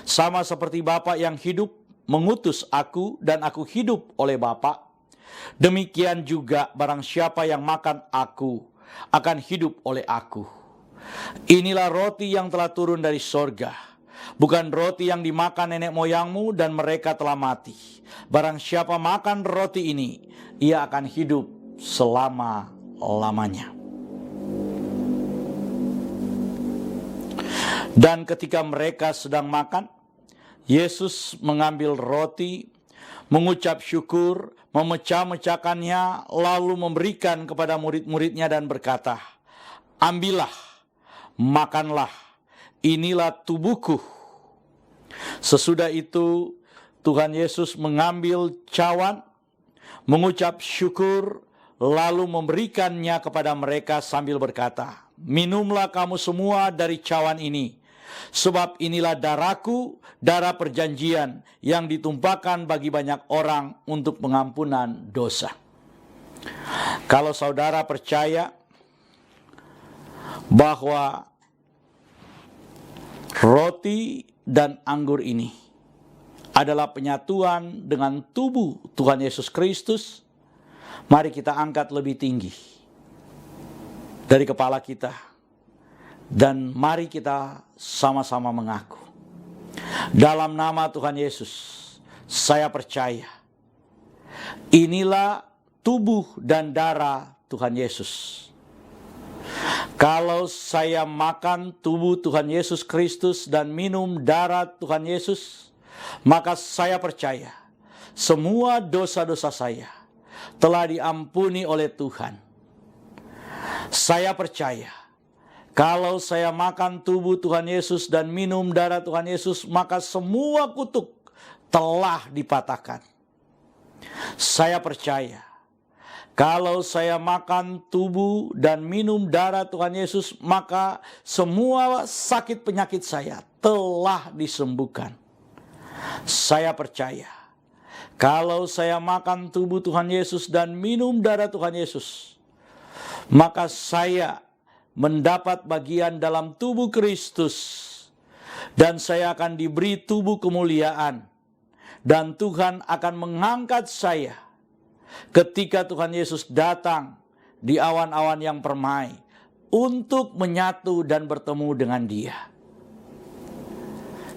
Sama seperti Bapa yang hidup mengutus aku dan aku hidup oleh Bapa, demikian juga barang siapa yang makan aku akan hidup oleh aku. Inilah roti yang telah turun dari sorga, bukan roti yang dimakan nenek moyangmu dan mereka telah mati. Barang siapa makan roti ini, ia akan hidup selama-lamanya." Dan ketika mereka sedang makan, Yesus mengambil roti, mengucap syukur, memecah-mecahkannya, lalu memberikan kepada murid-muridnya dan berkata, "Ambillah, makanlah, inilah tubuhku." Sesudah itu Tuhan Yesus mengambil cawan, mengucap syukur, lalu memberikannya kepada mereka sambil berkata, "Minumlah kamu semua dari cawan ini, Sebab inilah darahku, darah perjanjian yang ditumpahkan bagi banyak orang untuk pengampunan dosa. Kalau saudara percaya bahwa roti dan anggur ini adalah penyatuan dengan tubuh Tuhan Yesus Kristus, mari kita angkat lebih tinggi dari kepala kita. Dan mari kita sama-sama mengaku. Dalam nama Tuhan Yesus, saya percaya. Inilah tubuh dan darah Tuhan Yesus. Kalau saya makan tubuh Tuhan Yesus Kristus dan minum darah Tuhan Yesus, maka saya percaya semua dosa-dosa saya telah diampuni oleh Tuhan. Saya percaya kalau saya makan tubuh Tuhan Yesus dan minum darah Tuhan Yesus, maka semua kutuk telah dipatahkan. Saya percaya kalau saya makan tubuh dan minum darah Tuhan Yesus, maka semua sakit penyakit saya telah disembuhkan. Saya percaya kalau saya makan tubuh Tuhan Yesus dan minum darah Tuhan Yesus, maka saya mendapat bagian dalam tubuh Kristus, dan saya akan diberi tubuh kemuliaan, dan Tuhan akan mengangkat saya ketika Tuhan Yesus datang di awan-awan yang permai untuk menyatu dan bertemu dengan Dia.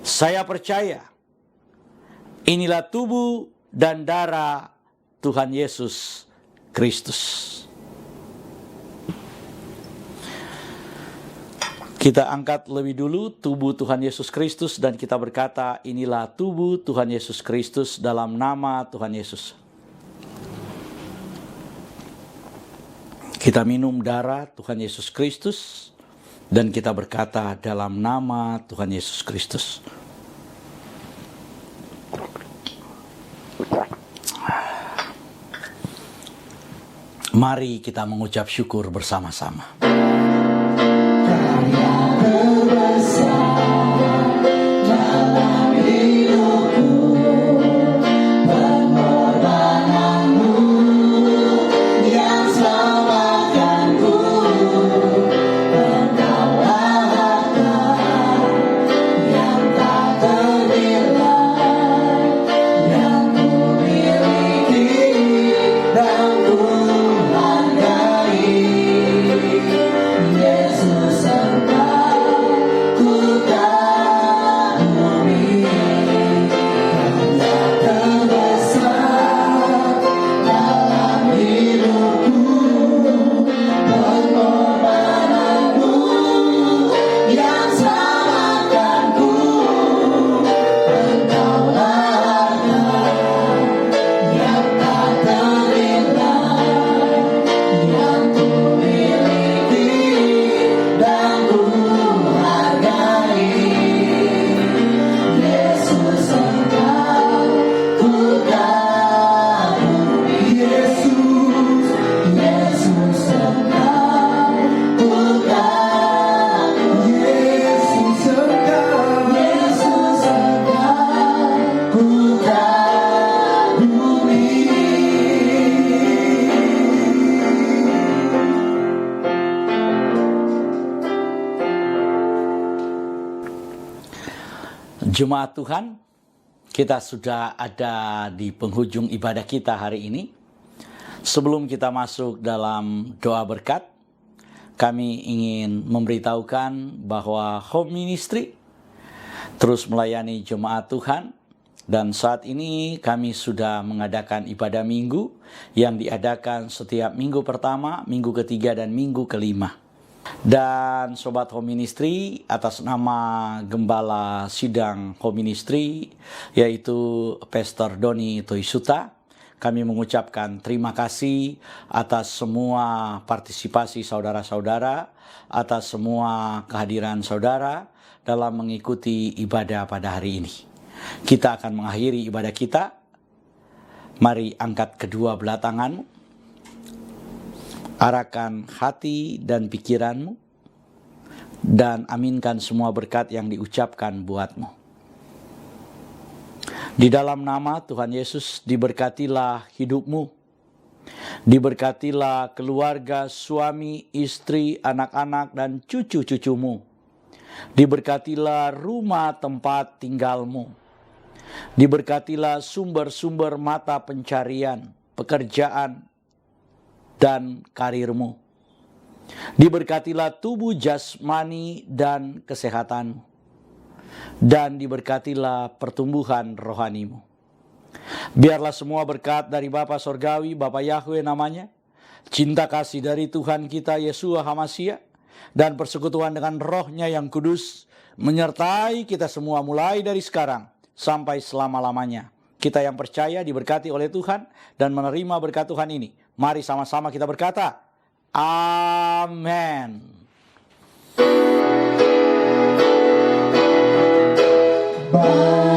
Saya percaya inilah tubuh dan darah Tuhan Yesus Kristus. Kita angkat lebih dulu tubuh Tuhan Yesus Kristus dan kita berkata, inilah tubuh Tuhan Yesus Kristus dalam nama Tuhan Yesus. Kita minum darah Tuhan Yesus Kristus dan kita berkata dalam nama Tuhan Yesus Kristus. Mari kita mengucap syukur bersama-sama. Jemaat Tuhan, kita sudah ada di penghujung ibadah kita hari ini. Sebelum kita masuk dalam doa berkat, kami ingin memberitahukan bahwa Home Ministry terus melayani jemaat Tuhan. Dan saat ini kami sudah mengadakan ibadah minggu yang diadakan setiap minggu pertama, minggu ketiga, dan minggu kelima. Dan Sobat Home Ministry, atas nama Gembala Sidang Home Ministry, yaitu Pastor Doni Toisuta, kami mengucapkan terima kasih atas semua partisipasi saudara-saudara, atas semua kehadiran saudara dalam mengikuti ibadah pada hari ini. Kita akan mengakhiri ibadah kita. Mari angkat kedua belah tanganmu. Arahkan hati dan pikiranmu dan aminkan semua berkat yang diucapkan buatmu. Di dalam nama Tuhan Yesus, diberkatilah hidupmu, diberkatilah keluarga, suami, istri, anak-anak, dan cucu-cucumu. Diberkatilah rumah tempat tinggalmu. Diberkatilah sumber-sumber mata pencarian, pekerjaan, dan karirmu. Diberkatilah tubuh jasmani dan kesehatanmu. Dan diberkatilah pertumbuhan rohanimu. Biarlah semua berkat dari Bapa Sorgawi, Bapa Yahweh namanya, cinta kasih dari Tuhan kita Yeshua HaMashiach, dan persekutuan dengan Roh-Nya yang kudus, menyertai kita semua mulai dari sekarang sampai selama-lamanya. Kita yang percaya diberkati oleh Tuhan dan menerima berkat Tuhan ini. Mari sama-sama kita berkata, Amin. Bye.